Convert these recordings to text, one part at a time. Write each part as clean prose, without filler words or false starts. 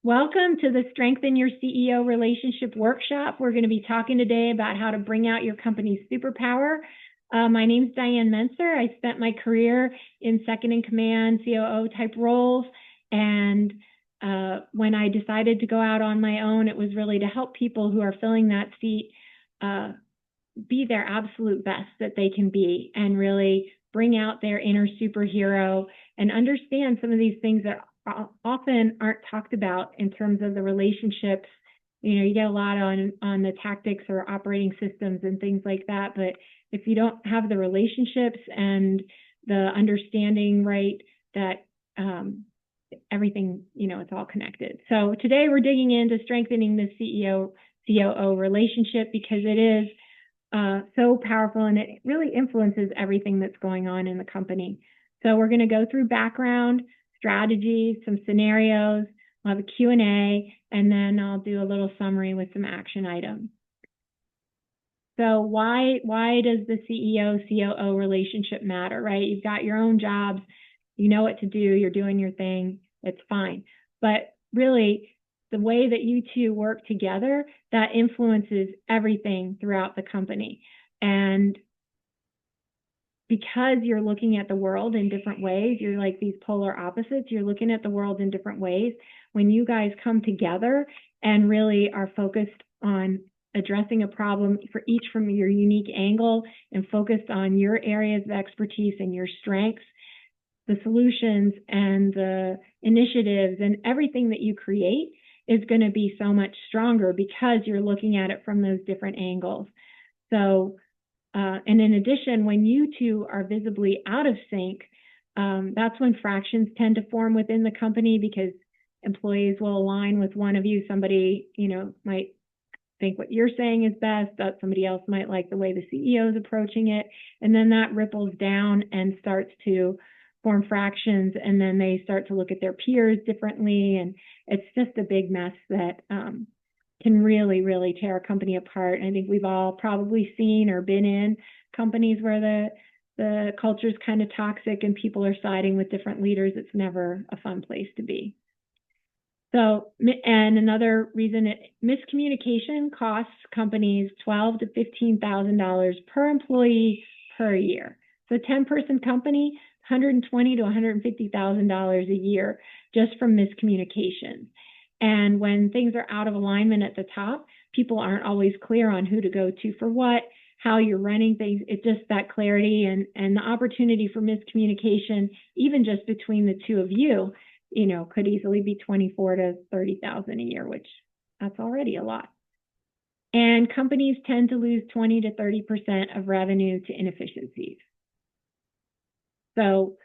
Welcome to the Strengthen Your CEO Relationship Workshop. We're going to be talking today about how to bring out your company's superpower. My name is Diane Menser. I spent my career in second in command, COO type roles. And when I decided to go out on my own, it was really to help people who are filling that seat be their absolute best that they can be and really bring out their inner superhero and understand some of these things that often aren't talked about in terms of the relationships. You know, you get a lot on the tactics or operating systems and things like that, but if you don't have the relationships and the understanding right, that everything, it's all connected. So today we're digging into strengthening the CEO-COO relationship because it is so powerful and it really influences everything that's going on in the company. So we're going to go through background, strategies, some scenarios, we'll have a Q&A, and then I'll do a little summary with some action items. So why does the CEO-COO relationship matter, right? You've got your own jobs, you know what to do, you're doing your thing, it's fine. But really, the way that you two work together, that influences everything throughout the company. And because you're looking at the world in different ways, you're like these polar opposites, you're looking at the world in different ways. When you guys come together and really are focused on addressing a problem for each from your unique angle and focused on your areas of expertise and your strengths, the solutions and the initiatives and everything that you create is going to be so much stronger because you're looking at it from those different angles. So, and in addition, when you two are visibly out of sync, that's when fractions tend to form within the company because employees will align with one of you. Somebody, might think what you're saying is best, that somebody else might like the way the CEO is approaching it. And then that ripples down and starts to form fractions, and then they start to look at their peers differently. And it's just a big mess that can really, really tear a company apart. I think we've all probably seen or been in companies where the culture is kind of toxic and people are siding with different leaders. It's never a fun place to be. So, and another reason, miscommunication costs companies $12,000 to $15,000 per employee per year. So 10-person company, $120,000 to $150,000 a year just from miscommunication. And when things are out of alignment at the top, people aren't always clear on who to go to for what, how you're running things. It's just that clarity and the opportunity for miscommunication, even just between the two of you, could easily be $24,000 to $30,000 a year, which that's already a lot. And companies tend to lose 20 to 30% of revenue to inefficiencies. So,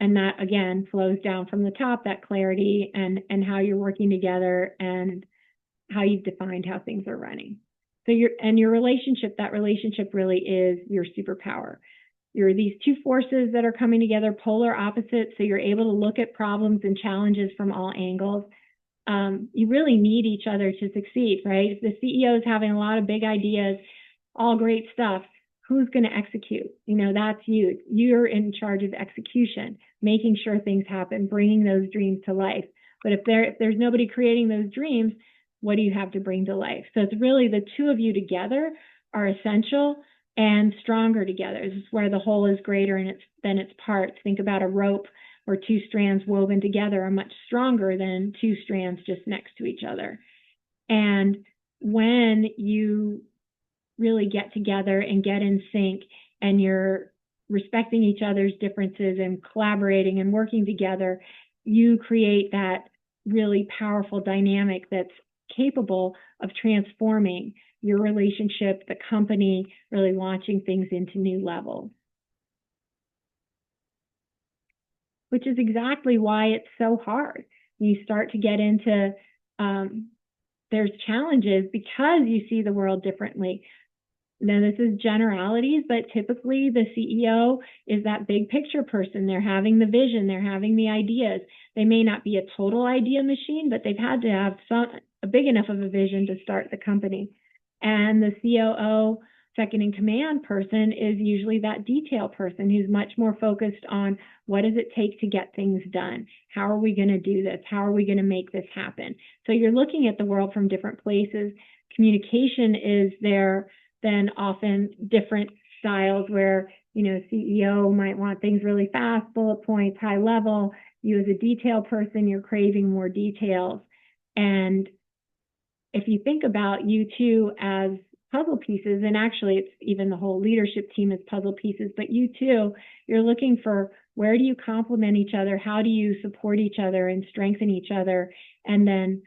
and that again flows down from the top, that clarity and how you're working together and how you've defined how things are running. So your relationship, that relationship really is your superpower. You're these two forces that are coming together, polar opposites, so you're able to look at problems and challenges from all angles. You really need each other to succeed, right? If the CEO is having a lot of big ideas, all great stuff, who's going to execute? That's you. You're in charge of execution, making sure things happen, bringing those dreams to life. But if there's nobody creating those dreams, what do you have to bring to life? So it's really the two of you together are essential and stronger together. This is where the whole is greater than its parts. Think about a rope where two strands woven together are much stronger than two strands just next to each other. And when you really get together and get in sync and you're respecting each other's differences and collaborating and working together, you create that really powerful dynamic that's capable of transforming your relationship, the company, really launching things into new levels. Which is exactly why it's so hard. You start to get into, there's challenges because you see the world differently. Now, this is generalities, but typically the CEO is that big picture person. They're having the vision, they're having the ideas. They may not be a total idea machine, but they've had to have a big enough of a vision to start the company. And the COO second in command person is usually that detail person who's much more focused on what does it take to get things done? How are we going to do this? How are we going to make this happen? So you're looking at the world from different places. Communication is there, then often different styles where, CEO might want things really fast, bullet points, high level. You as a detail person, you're craving more details. And if you think about you two as puzzle pieces, and actually it's even the whole leadership team is puzzle pieces, but you too, you're looking for where do you complement each other? How do you support each other and strengthen each other? And then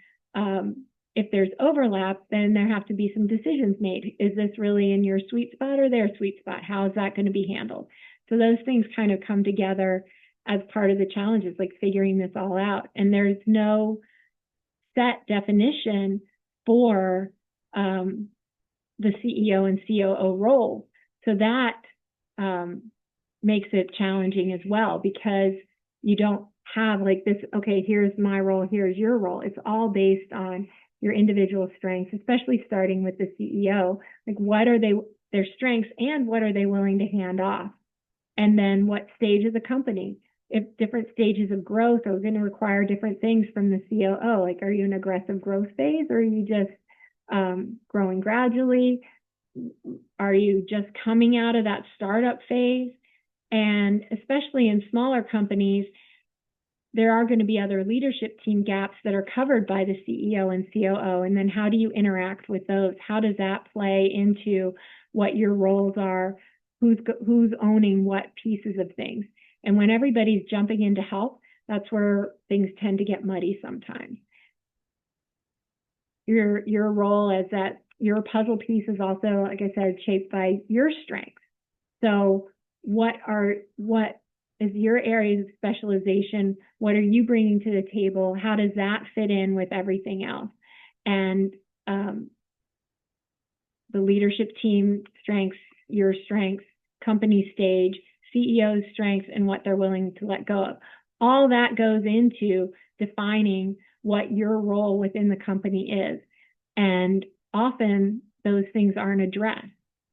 if there's overlap, then there have to be some decisions made. Is this really in your sweet spot or their sweet spot? How is that going to be handled? So those things kind of come together as part of the challenges, like figuring this all out. And there's no set definition for the CEO and COO roles. So that makes it challenging as well, because you don't have like this, okay, here's my role, here's your role. It's all based on your individual strengths, especially starting with the CEO. Like, what are their strengths, and what are they willing to hand off? And then what stage of the company? If different stages of growth are going to require different things from the COO, like, are you in aggressive growth phase, or are you just growing gradually? Are you just coming out of that startup phase? And especially in smaller companies, there are going to be other leadership team gaps that are covered by the CEO and COO. And then how do you interact with those? How does that play into what your roles are? Who's owning what pieces of things? And when everybody's jumping in to help, that's where things tend to get muddy sometimes. Your role as that, your puzzle piece is also, like I said, shaped by your strengths. So what is your areas of specialization? What are you bringing to the table? How does that fit in with everything else? And the leadership team strengths, your strengths, company stage, CEO's strengths, and what they're willing to let go of. All that goes into defining what your role within the company is. And often those things aren't addressed.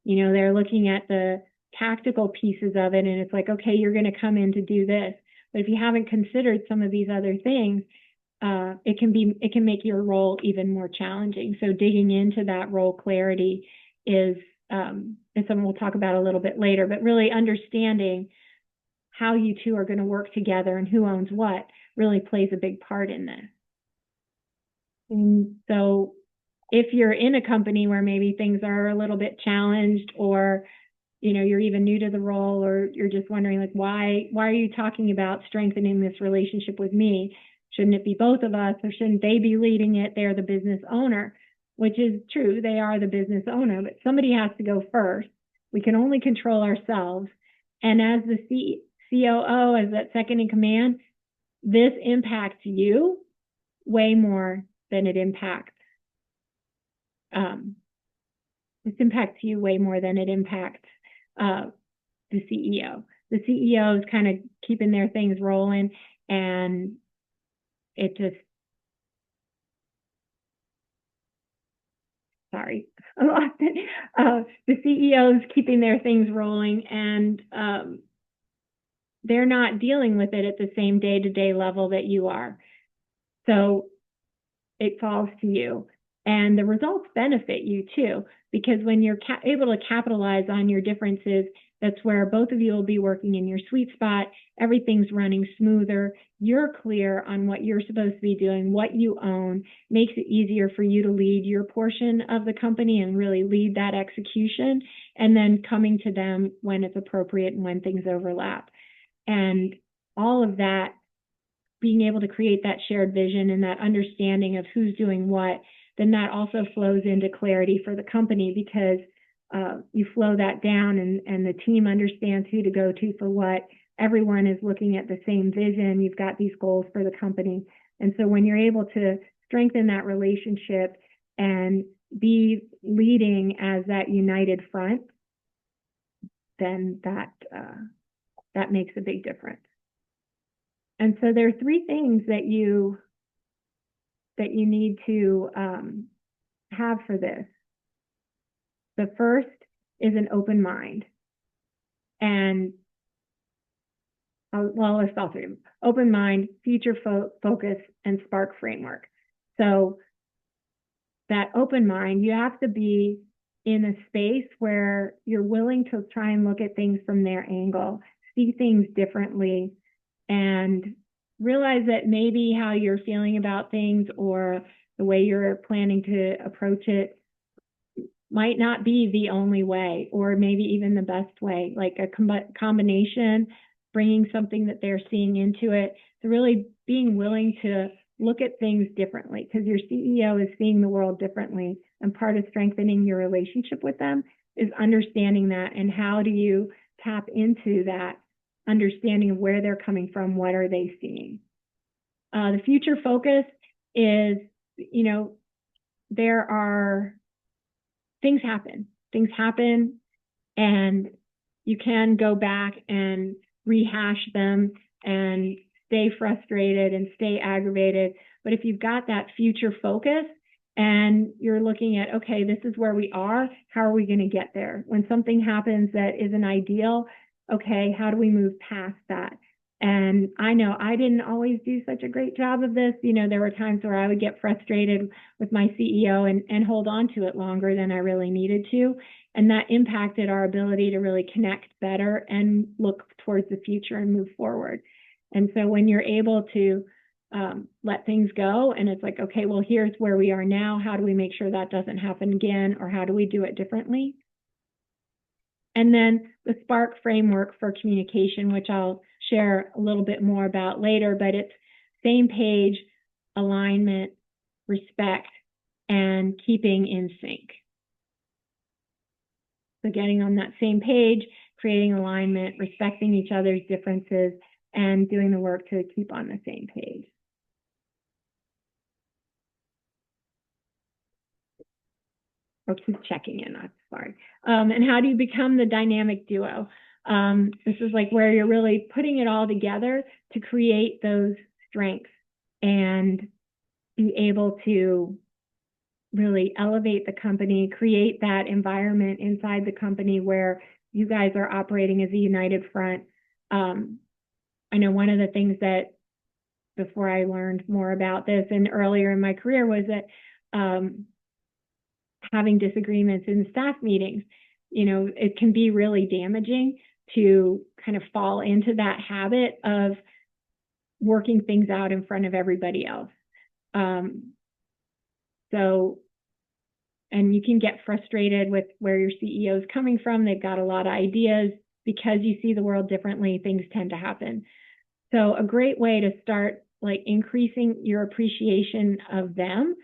They're looking at the tactical pieces of it, and it's like, okay, you're going to come in to do this. But if you haven't considered some of these other things, it can make your role even more challenging. So digging into that role clarity is something we'll talk about a little bit later, but really understanding how you two are going to work together and who owns what really plays a big part in this. And so if you're in a company where maybe things are a little bit challenged, or you're even new to the role, or you're just wondering, like, why are you talking about strengthening this relationship with me? Shouldn't it be both of us, or shouldn't they be leading it? They're the business owner, which is true. They are the business owner, but somebody has to go first. We can only control ourselves. And as the COO, as that second in command, this impacts you way more than it impacts the CEO. The CEO is kind of keeping their things rolling, and it just, sorry, I lost it. The CEO is keeping their things rolling, and they're not dealing with it at the same day-to-day level that you are. So it falls to you. And the results benefit you too, because when you're able to capitalize on your differences, that's where both of you will be working in your sweet spot. Everything's running smoother. You're clear on what you're supposed to be doing, what you own, makes it easier for you to lead your portion of the company and really lead that execution, and then coming to them when it's appropriate and when things overlap. And all of that, being able to create that shared vision and that understanding of who's doing what, then that also flows into clarity for the company, because you flow that down, and the team understands who to go to for what. Everyone is looking at the same vision. You've got these goals for the company. And so when you're able to strengthen that relationship and be leading as that united front, then that makes a big difference. And so there are three things that you need to have for this. The first is an open mind. And well, let's all three of them. Open mind, future focus, and spark framework. So that open mind, you have to be in a space where you're willing to try and look at things from their angle, see things differently, and realize that maybe how you're feeling about things or the way you're planning to approach it might not be the only way, or maybe even the best way, like a combination, bringing something that they're seeing into it. So really being willing to look at things differently, because your CEO is seeing the world differently. And part of strengthening your relationship with them is understanding that, and how do you tap into that understanding of where they're coming from, what are they seeing. The future focus is, there are things happen, and you can go back and rehash them and stay frustrated and stay aggravated. But if you've got that future focus and you're looking at, okay, this is where we are, how are we going to get there? When something happens that isn't ideal, okay, how do we move past that? And I know I didn't always do such a great job of this. There were times where I would get frustrated with my CEO and hold on to it longer than I really needed to. And that impacted our ability to really connect better and look towards the future and move forward. And so when you're able to let things go, and it's like, okay, well, here's where we are now. How do we make sure that doesn't happen again? Or how do we do it differently? And then the SPARK framework for communication, which I'll share a little bit more about later, but it's same page, alignment, respect, and keeping in sync. So getting on that same page, creating alignment, respecting each other's differences, and doing the work to keep on the same page. Or keep checking in, I'm sorry. And how do you become the dynamic duo? This is like where you're really putting it all together to create those strengths and be able to really elevate the company, create that environment inside the company where you guys are operating as a united front. I know one of the things that, before I learned more about this and earlier in my career, was that having disagreements in staff meetings, it can be really damaging to kind of fall into that habit of working things out in front of everybody else. And you can get frustrated with where your CEO is coming from. They've got a lot of ideas. Because you see the world differently, things tend to happen. So a great way to start, like, increasing your appreciation of them,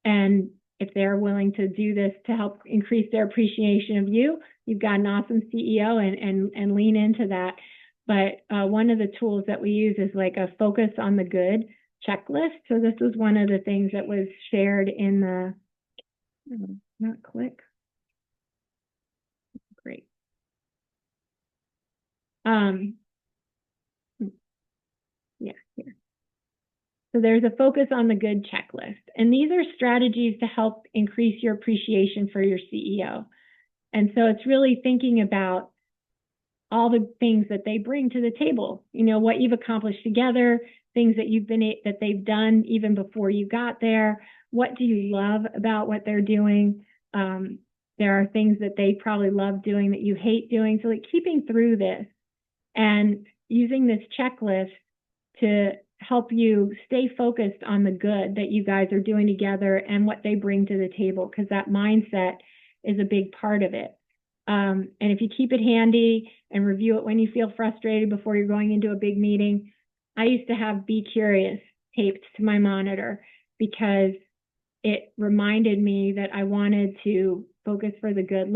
and if they're willing to do this to help increase their appreciation of you, you've got an awesome CEO, and lean into that. But one of the tools that we use is like a focus on the good checklist. So this was one of the things that was shared in the, not click. Great. Yeah, here. So there's a focus on the good checklist. And these are strategies to help increase your appreciation for your CEO. And so it's really thinking about all the things that they bring to the table, what you've accomplished together, things that they've done even before you got there. What do you love about what they're doing? There are things that they probably love doing that you hate doing. So like keeping through this and using this checklist to help you stay focused on the good that you guys are doing together and what they bring to the table, because that mindset is a big part of it. And if you keep it handy and review it when you feel frustrated before you're going into a big meeting, I used to have Be Curious taped to my monitor because it reminded me that I wanted to focus for the good.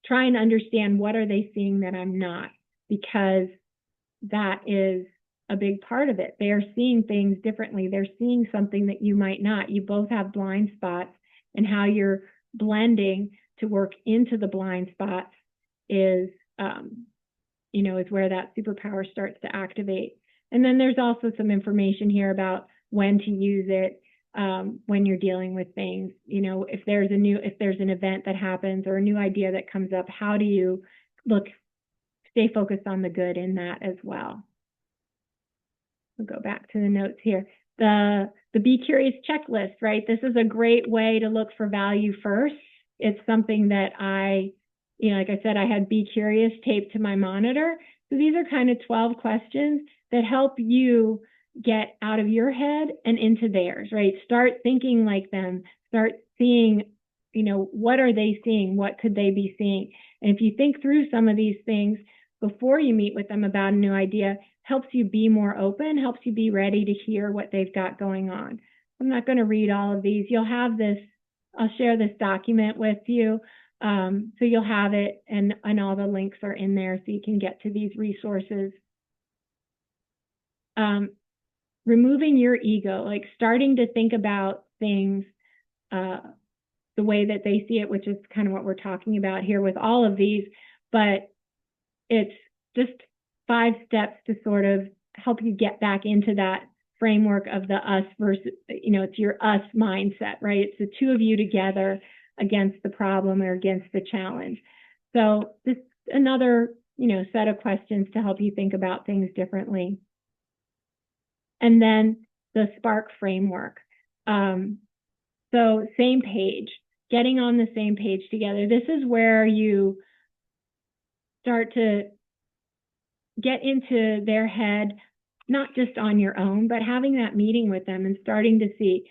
Try and understand, what are they seeing that I'm not? Because that is a big part of it. They are seeing things differently. They're seeing something that you might not. You both have blind spots, and how you're blending to work into the blind spots is where that superpower starts to activate. And then there's also some information here about when to use it, when you're dealing with things. You know, if there's an event that happens or a new idea that comes up, how do you stay focused on the good in that as well? We'll go back to the notes here. The Be Curious checklist, right? This is a great way to look for value first. It's something that like I said, I had Be Curious taped to my monitor. So these are kind of 12 questions that help you get out of your head and into theirs, right? Start thinking like them. Start seeing, what are they seeing? What could they be seeing? And if you think through some of these things before you meet with them about a new idea, helps you be more open, helps you be ready to hear what they've got going on. I'm not going to read all of these. You'll have this, I'll share this document with you. So you'll have it, and all the links are in there so you can get to these resources. Removing your ego, like starting to think about things the way that they see it, which is kind of what we're talking about here with all of these, but it's just 5 steps to sort of help you get back into that framework of the us versus, it's your us mindset, right? It's the two of you together against the problem or against the challenge. So this another, set of questions to help you think about things differently. And then the SPARK framework. So same page, getting on the same page together. This is where you start to get into their head, not just on your own, but having that meeting with them and starting to see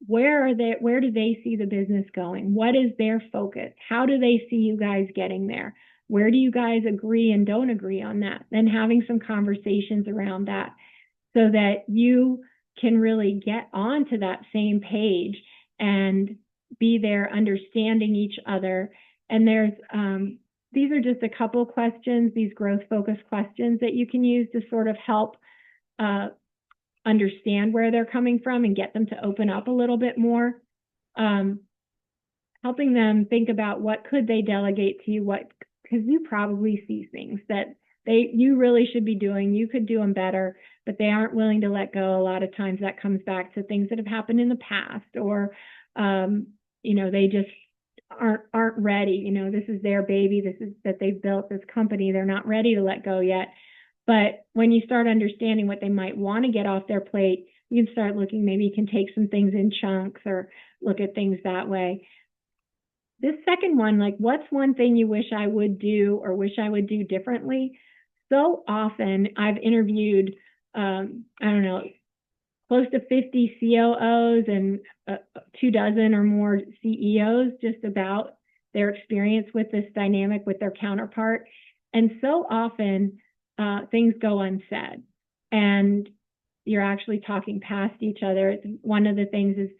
where do they see the business going? What is their focus? How do they see you guys getting there? Where do you guys agree and don't agree on that? Then having some conversations around that so that you can really get onto that same page and be there understanding each other. And there's these are just a couple questions, these growth focused questions that you can use to sort of help understand where they're coming from and get them to open up a little bit more. Helping them think about what could they delegate to you, because you probably see things that you really should be doing, you could do them better, but they aren't willing to let go. A lot of times that comes back to things that have happened in the past, or they just aren't ready. This is their baby, this is that they've built this company, they're not ready to let go yet. But when you start understanding what they might want to get off their plate, you can start looking, maybe you can take some things in chunks or look at things that way. This second one, like, what's one thing you wish I would do or wish I would do differently? So often I've interviewed, close to 50 COOs and 24 or more CEOs just about their experience with this dynamic with their counterpart. And so often things go unsaid and you're actually talking past each other. One of the things is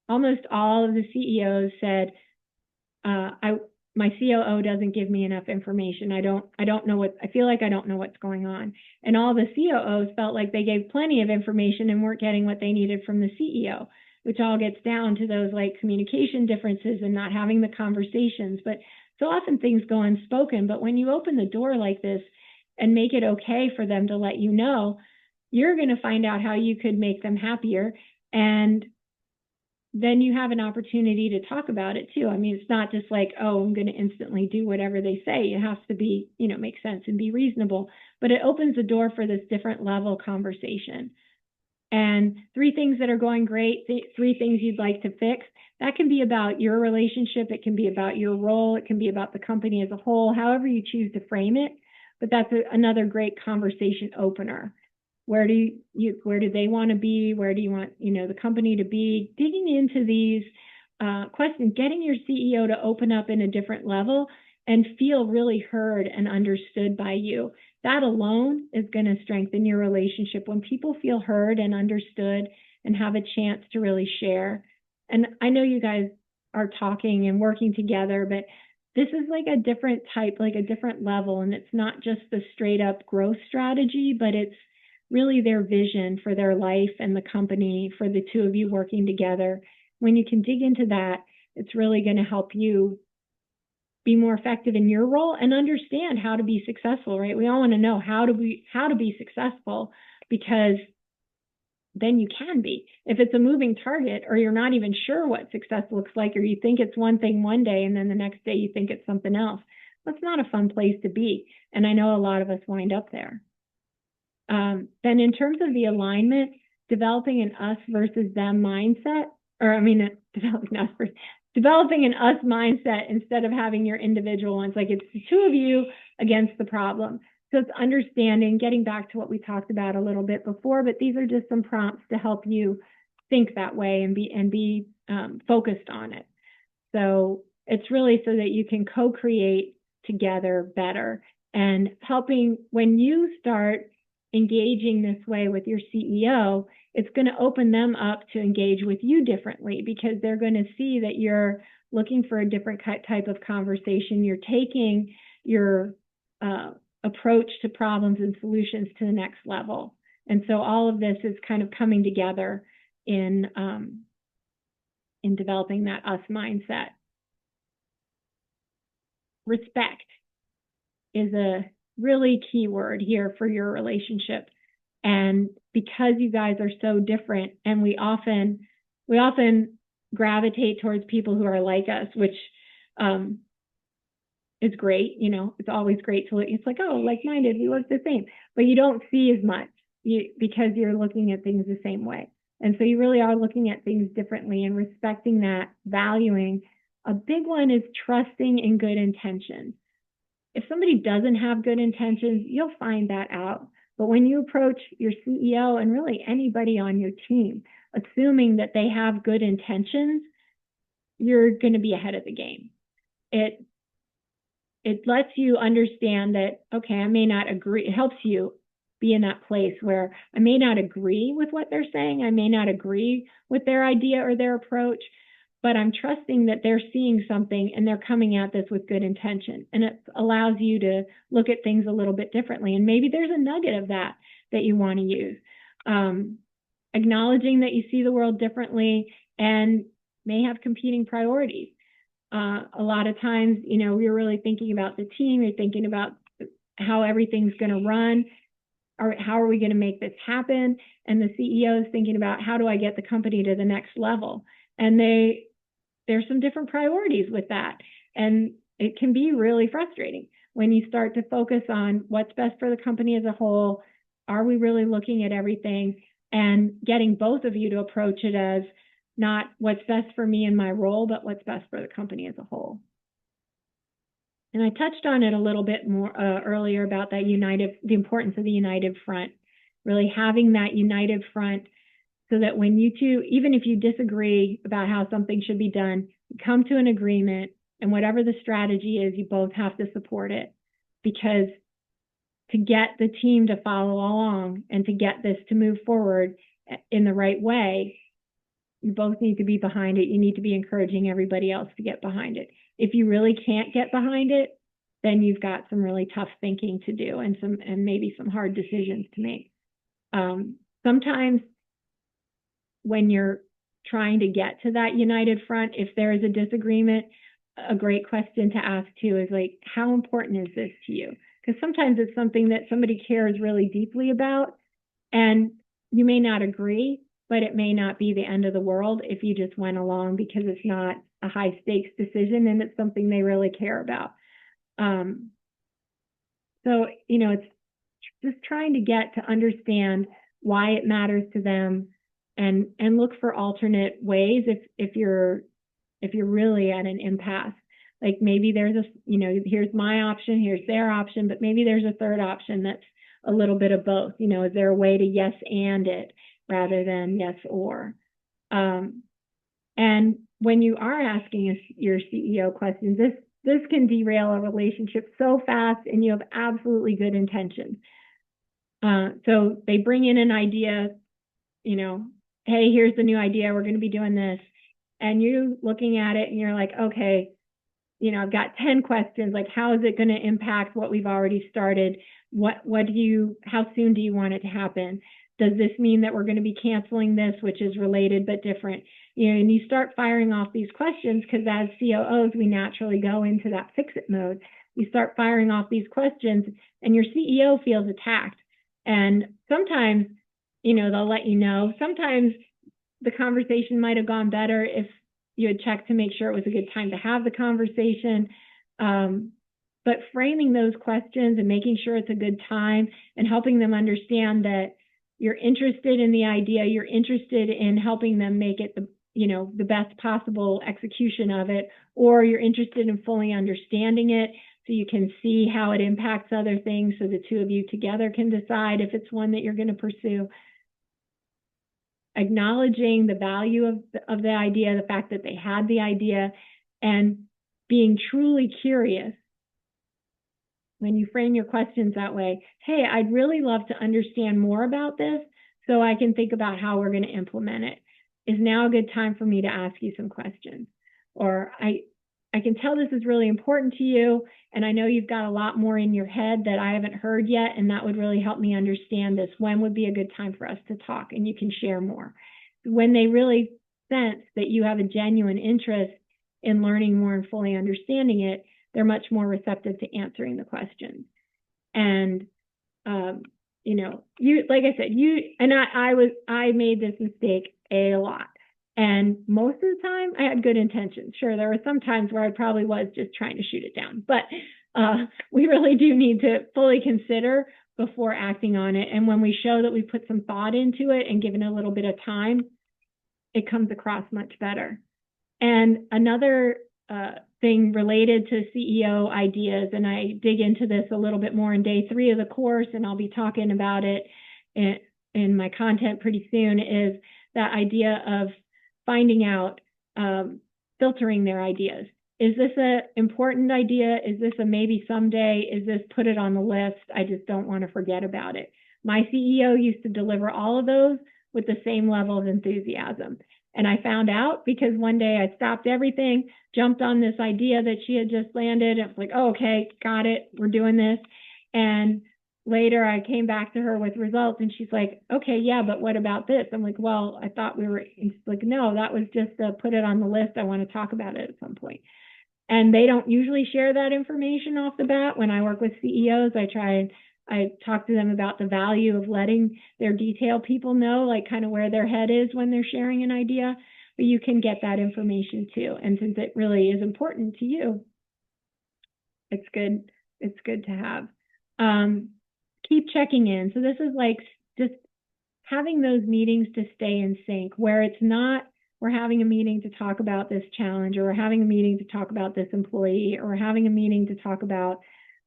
almost all of the CEOs said, my COO doesn't give me enough information. I feel like I don't know what's going on. And all the COOs felt like they gave plenty of information and weren't getting what they needed from the CEO, which all gets down to those like communication differences and not having the conversations. But so often things go unspoken. But when you open the door like this and make it okay for them to let you know, you're going to find out how you could make them happier. And then you have an opportunity to talk about it too. I mean, it's not just like, oh, I'm going to instantly do whatever they say. It has to be, make sense and be reasonable. But it opens the door for this different level conversation. And 3 things that are going great, 3 things you'd like to fix. That can be about your relationship. It can be about your role. It can be about the company as a whole, however you choose to frame it. But that's another great conversation opener. Where do they want to be? Where do you want, the company to be? Digging into these questions, getting your CEO to open up in a different level and feel really heard and understood by you. That alone is going to strengthen your relationship when people feel heard and understood and have a chance to really share. And I know you guys are talking and working together, but this is like a different type, like a different level. And it's not just the straight up growth strategy, but it's really their vision for their life and the company, for the two of you working together. When you can dig into that, it's really going to help you be more effective in your role and understand how to be successful, right? We all want to know how to be successful, because then you can be. If it's a moving target, or you're not even sure what success looks like, or you think it's one thing one day and then the next day you think it's something else, that's not a fun place to be. And I know a lot of us wind up there. Then in terms of the alignment, developing an us versus them mindset, or I mean, developing an us mindset instead of having your individual ones. Like, it's the two of you against the problem. So it's understanding, getting back to what we talked about a little bit before, but these are just some prompts to help you think that way and be focused on it. So it's really so that you can co-create together better, and helping when you start engaging this way with your CEO, it's going to open them up to engage with you differently, because they're going to see that you're looking for a different type of conversation. You're taking your approach to problems and solutions to the next level. And so all of this is kind of coming together in developing that us mindset. Respect is a really key word here for your relationship. And because you guys are so different, and we often gravitate towards people who are like us, which is great. You know, it's always great to look. It's like, oh, like-minded, we look the same, but you don't see as much because you're looking at things the same way. And so you really are looking at things differently, and respecting that, valuing. A big one is trusting in good intentions. If somebody doesn't have good intentions, you'll find that out. But when you approach your CEO and really anybody on your team, assuming that they have good intentions, you're going to be ahead of the game. It lets you understand that, okay, I may not agree. It helps you be in that place where I may not agree with what they're saying. I may not agree with their idea or their approach, but I'm trusting that they're seeing something and they're coming at this with good intention. And it allows you to look at things a little bit differently. And maybe there's a nugget of that you want to use. Acknowledging that you see the world differently and may have competing priorities. A lot of times, you know, we're really thinking about the team. You're thinking about how everything's going to run, or how are we going to make this happen? And the CEO is thinking about, how do I get the company to the next level? And there's some different priorities with that. And it can be really frustrating when you start to focus on what's best for the company as a whole. Are we really looking at everything? And getting both of you to approach it as not what's best for me and my role, but what's best for the company as a whole. And I touched on it a little bit more earlier about that the importance of the united front, really having that united front, so that when you two, even if you disagree about how something should be done, you come to an agreement, and whatever the strategy is, you both have to support it. Because to get the team to follow along and to get this to move forward in the right way, you both need to be behind it. You need to be encouraging everybody else to get behind it. If you really can't get behind it, then you've got some really tough thinking to do, and maybe some hard decisions to make. Sometimes when you're trying to get to that united front, if there is a disagreement, a great question to ask too is like, how important is this to you? Because sometimes it's something that somebody cares really deeply about, and you may not agree, but it may not be the end of the world if you just went along, because it's not a high stakes decision and it's something they really care about. So, you know, it's just trying to get to understand why it matters to them, and look for alternate ways if you're really at an impasse. Like, maybe there's here's my option, here's their option, but maybe there's a third option that's a little bit of both. You know, is there a way to yes and it rather than yes or? And when you are asking your CEO questions, this can derail a relationship so fast, and you have absolutely good intentions. So they bring in an idea, you know, hey, here's the new idea, we're going to be doing this. And you looking at it and you're like, okay, you know, I've got 10 questions. Like, how is it going to impact what we've already started? How soon do you want it to happen? Does this mean that we're going to be canceling this, which is related but different? You know, and you start firing off these questions, because as COOs, we naturally go into that fix-it mode. You start firing off these questions, and your CEO feels attacked. And sometimes they'll let you know. Sometimes the conversation might have gone better if you had checked to make sure it was a good time to have the conversation. But framing those questions and making sure it's a good time and helping them understand that you're interested in the idea, you're interested in helping them make it the best possible execution of it, or you're interested in fully understanding it so you can see how it impacts other things so the two of you together can decide if it's one that you're going to pursue. Acknowledging the value of the idea, the fact that they had the idea, and being truly curious. When you frame your questions that way, hey, I'd really love to understand more about this so I can think about how we're going to implement it. Is now a good time for me to ask you some questions? Or I can tell this is really important to you, and I know you've got a lot more in your head that I haven't heard yet, and that would really help me understand this. When would be a good time for us to talk? And you can share more. When they really sense that you have a genuine interest in learning more and fully understanding it, they're much more receptive to answering the questions. And you, like I said, I made this mistake a lot. And most of the time I had good intentions. Sure, there were some times where I probably was just trying to shoot it down, but we really do need to fully consider before acting on it. And when we show that we put some thought into it and given a little bit of time, it comes across much better. And another thing related to CEO ideas, and I dig into this a little bit more in day 3 of the course, and I'll be talking about it in my content pretty soon, is that idea of finding out, filtering their ideas. Is this an important idea? Is this a maybe someday? Is this put it on the list? I just don't want to forget about it. My CEO used to deliver all of those with the same level of enthusiasm. And I found out because one day I stopped everything, jumped on this idea that she had just landed. And it was like, oh, okay, got it. We're doing this. And later I came back to her with results and she's like, okay, yeah, but what about this? I'm like, well, I thought we were, she's like, no, that was just to put it on the list. I want to talk about it at some point. And they don't usually share that information off the bat. When I work with CEOs, I talk to them about the value of letting their detail people know, like kind of where their head is when they're sharing an idea. But you can get that information too. And since it really is important to you, it's good to have. Keep checking in. So this is like just having those meetings to stay in sync, where it's not we're having a meeting to talk about this challenge, or we're having a meeting to talk about this employee, or we're having a meeting to talk about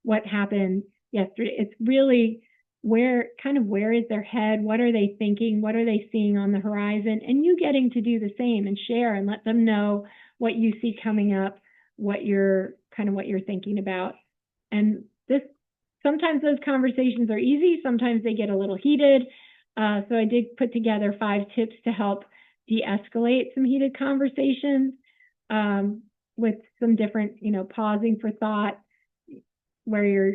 what happened yesterday. It's really where is their head? What are they thinking? What are they seeing on the horizon? And you getting to do the same and share and let them know what you see coming up, what you're thinking about. And sometimes those conversations are easy. Sometimes they get a little heated. So I did put together 5 tips to help de-escalate some heated conversations, with some different, pausing for thought, where you're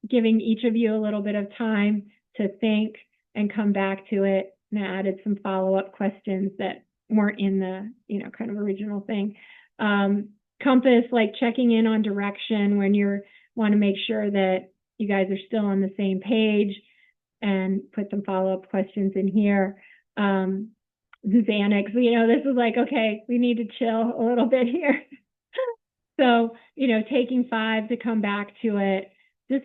giving each of you a little bit of time to think and come back to it. And I added some follow-up questions that weren't in the, kind of original thing. Compass, like checking in on direction when you want to make sure that you guys are still on the same page, and put some follow-up questions in here. Xanax, this is like, okay, we need to chill a little bit here. So, taking 5 to come back to it, just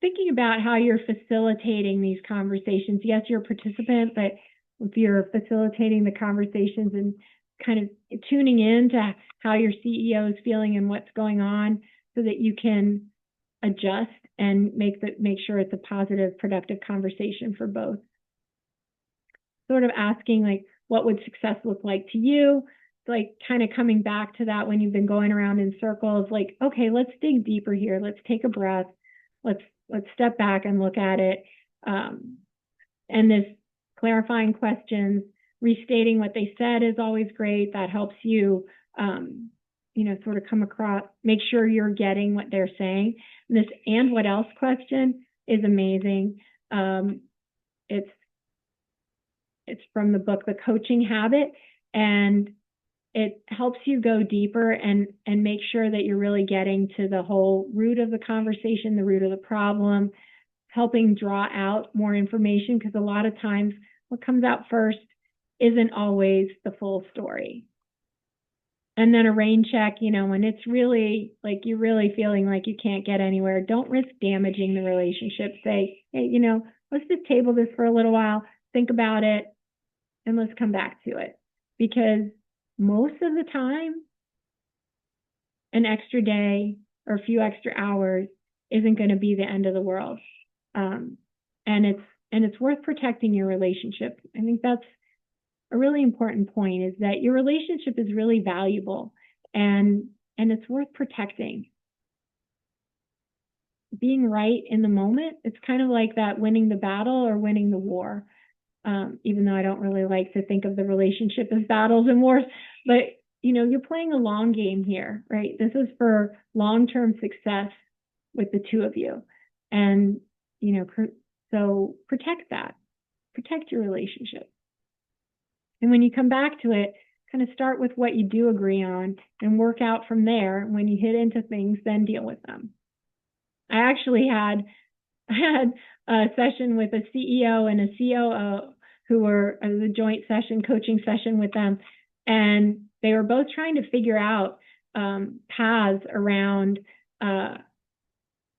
thinking about how you're facilitating these conversations. Yes, you're a participant, but if you're facilitating the conversations and kind of tuning in to how your CEO is feeling and what's going on, so that you can adjust and make sure it's a positive, productive conversation for both. Sort of asking, like, what would success look like to you? Like, kind of coming back to that when you've been going around in circles, like, okay, let's dig deeper here. Let's take a breath. Let's step back and look at it. And this clarifying questions, restating what they said is always great. That helps you, sort of come across, make sure you're getting what they're saying. This "and what else" question is amazing. It's from the book, The Coaching Habit, and it helps you go deeper and make sure that you're really getting to the whole root of the conversation, the root of the problem, helping draw out more information, because a lot of times what comes out first isn't always the full story. And then a rain check, when it's really like you're really feeling like you can't get anywhere, don't risk damaging the relationship. Say, hey, let's just table this for a little while, think about it, and let's come back to it. Because most of the time, an extra day or a few extra hours isn't going to be the end of the world. And it's worth protecting your relationship. I think that's a really important point, is that your relationship is really valuable, and it's worth protecting. Being right in the moment, it's kind of like that winning the battle or winning the war. Even though I don't really like to think of the relationship as battles and wars, but you're playing a long game here, right? This is for long-term success with the two of you. And, so protect that, protect your relationship. And when you come back to it, kind of start with what you do agree on and work out from there. When you hit into things, then deal with them. I actually had a session with a CEO and a COO who were a joint session, coaching session with them. And they were both trying to figure out paths around a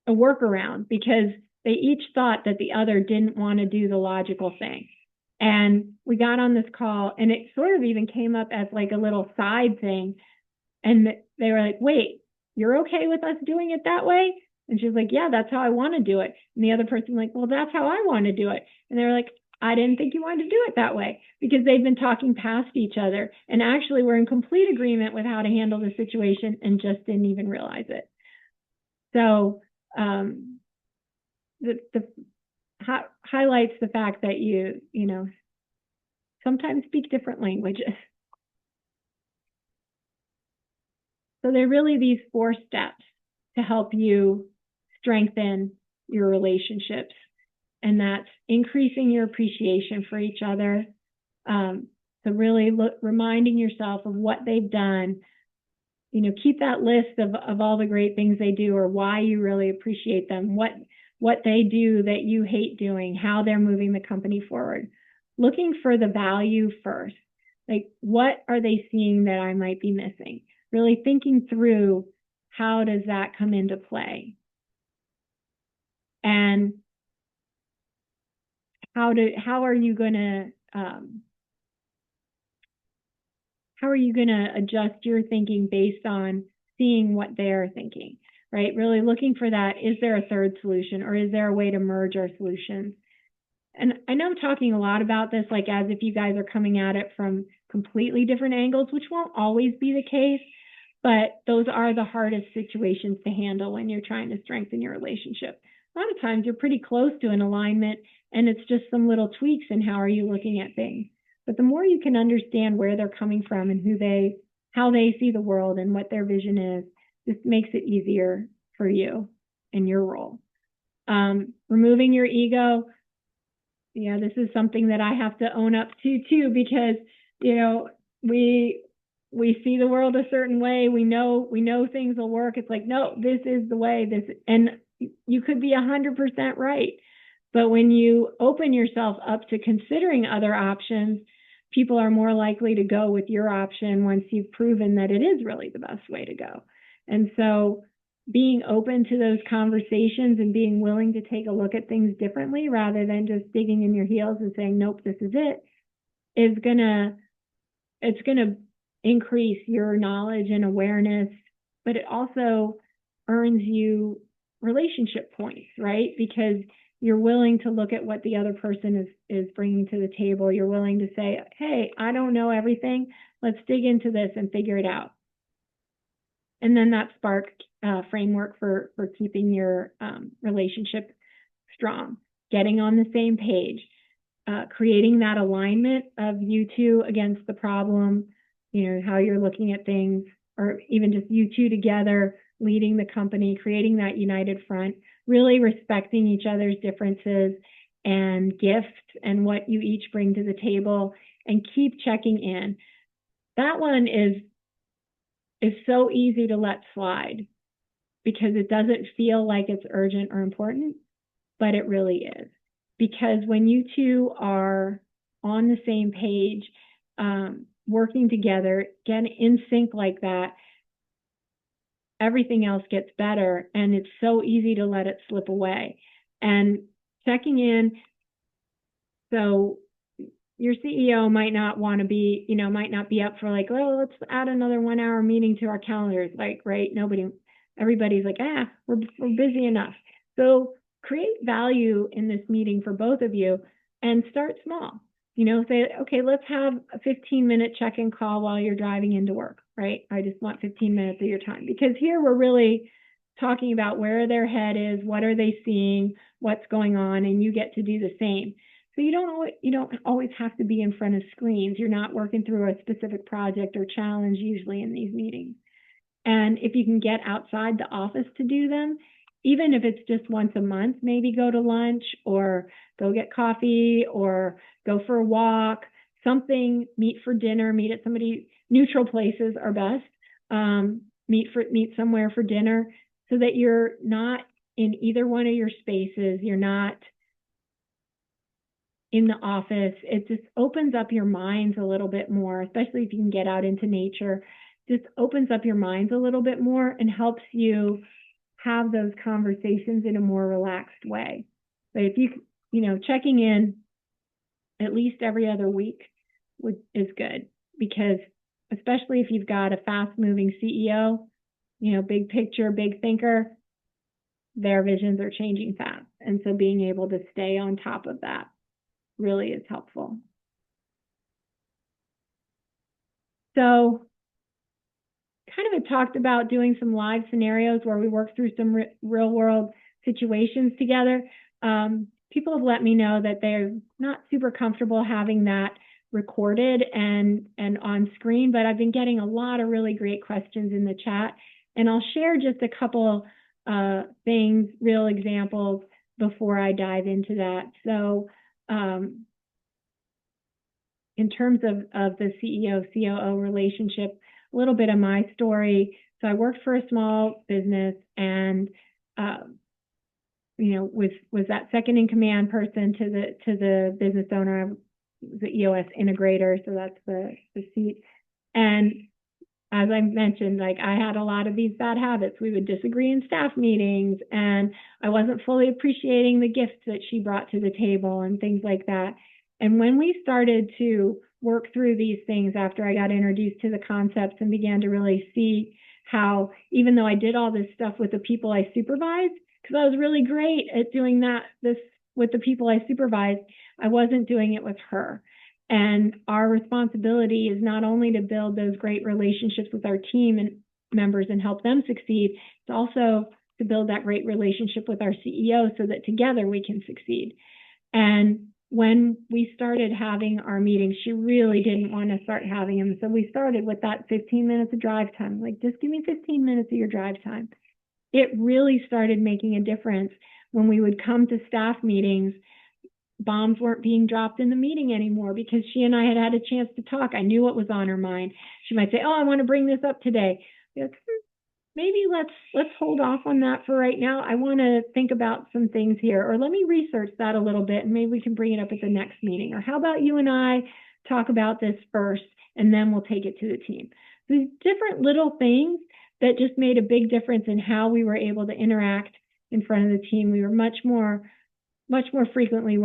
workaround, because they each thought that the other didn't want to do the logical thing. And we got on this call, and it sort of even came up as like a little side thing. And they were like, wait, you're okay with us doing it that way? And she was like, yeah, that's how I want to do it. And the other person like, well, that's how I want to do it. And they were like, I didn't think you wanted to do it that way, because they've been talking past each other and actually were in complete agreement with how to handle the situation and just didn't even realize it. So highlights the fact that you sometimes speak different languages. So they're really these 4 steps to help you strengthen your relationships, and that's increasing your appreciation for each other. So really reminding yourself of what they've done. Keep that list of all the great things they do, or why you really appreciate them, what they do that you hate doing, how they're moving the company forward. Looking for the value first. Like, what are they seeing that I might be missing? Really thinking through, how does that come into play? And how are you going to adjust your thinking based on seeing what they're thinking, right? Really looking for that. Is there a third solution, or is there a way to merge our solutions? And I know I'm talking a lot about this, like as if you guys are coming at it from completely different angles, which won't always be the case, but those are the hardest situations to handle when you're trying to strengthen your relationship. A lot of times you're pretty close to an alignment, and it's just some little tweaks in how are you looking at things. But the more you can understand where they're coming from and how they see the world and what their vision is, this makes it easier for you in your role. Removing your ego. Yeah, this is something that I have to own up to too, because we see the world a certain way. We know things will work. It's like, no, this is the way. And you could be 100% right, but when you open yourself up to considering other options, people are more likely to go with your option once you've proven that it is really the best way to go. And so being open to those conversations and being willing to take a look at things differently rather than just digging in your heels and saying, nope, this is it, it's gonna increase your knowledge and awareness, but it also earns you relationship points, right? Because you're willing to look at what the other person is bringing to the table. You're willing to say, hey, I don't know everything. Let's dig into this and figure it out. And then that spark framework for keeping your relationship strong, getting on the same page, creating that alignment of you two against the problem, how you're looking at things, or even just you two together leading the company, creating that united front, really respecting each other's differences and gifts and what you each bring to the table, and keep checking in. That one is so easy to let slide because it doesn't feel like it's urgent or important. but it really is. Because when you two are on the same page, working together, get in sync like that, everything else gets better, and it's so easy to let it slip away. And checking in, so your CEO might not want to be, might not be up for like, oh, let's add another 1 hour meeting to our calendars. Like, right? Everybody's like, we're busy enough. So create value in this meeting for both of you and start small. Say, okay, let's have a 15-minute check-in call while you're driving into work, right? I just want 15 minutes of your time, because here we're really talking about where their head is, what are they seeing, what's going on, and you get to do the same. So you don't always have to be in front of screens. You're not working through a specific project or challenge usually in these meetings. And if you can get outside the office to do them, even if it's just once a month, maybe go to lunch or go get coffee or go for a walk, something, meet for dinner, meet at somebody, neutral places are best. Meet somewhere for dinner, so that you're not in either one of your spaces. You're not in the office. It just opens up your minds a little bit more, especially if you can get out into nature. Just opens up your minds a little bit more and helps you have those conversations in a more relaxed way. But if checking in at least every other week is good, because especially if you've got a fast-moving CEO, big picture, big thinker, their visions are changing fast. And so being able to stay on top of that really is helpful. So kind of talked about doing some live scenarios where we work through some real world situations together. People have let me know that they're not super comfortable having that recorded and on screen, but I've been getting a lot of really great questions in the chat, and I'll share just a couple things, real examples, before I dive into that. So in terms of the CEO-COO relationship, a little bit of my story. So I worked for a small business, and was that second in command person to the business owner. I was the EOS integrator, so that's the seat. And as I mentioned, like, I had a lot of these bad habits. We would disagree in staff meetings, and I wasn't fully appreciating the gifts that she brought to the table and things like that. And when we started to work through these things after I got introduced to the concepts and began to really see how, even though I did all this stuff with the people I supervised, because I was really great at doing this with the people I supervised, I wasn't doing it with her. And our responsibility is not only to build those great relationships with our team and members and help them succeed, it's also to build that great relationship with our CEO so that together we can succeed. And when we started having our meetings, she really didn't want to start having them. So we started with that 15 minutes of drive time. Like, just give me 15 minutes of your drive time. It really started making a difference. When we would come to staff meetings, bombs weren't being dropped in the meeting anymore because she and I had had a chance to talk. I knew what was on her mind. She might say, I want to bring this up today. Maybe let's hold off on that for right now. I want to think about some things here, or let me research that a little bit, and maybe we can bring it up at the next meeting. Or how about you and I talk about this first, and then we'll take it to the team. These different little things that just made a big difference in how we were able to interact in front of the team. We were much more frequently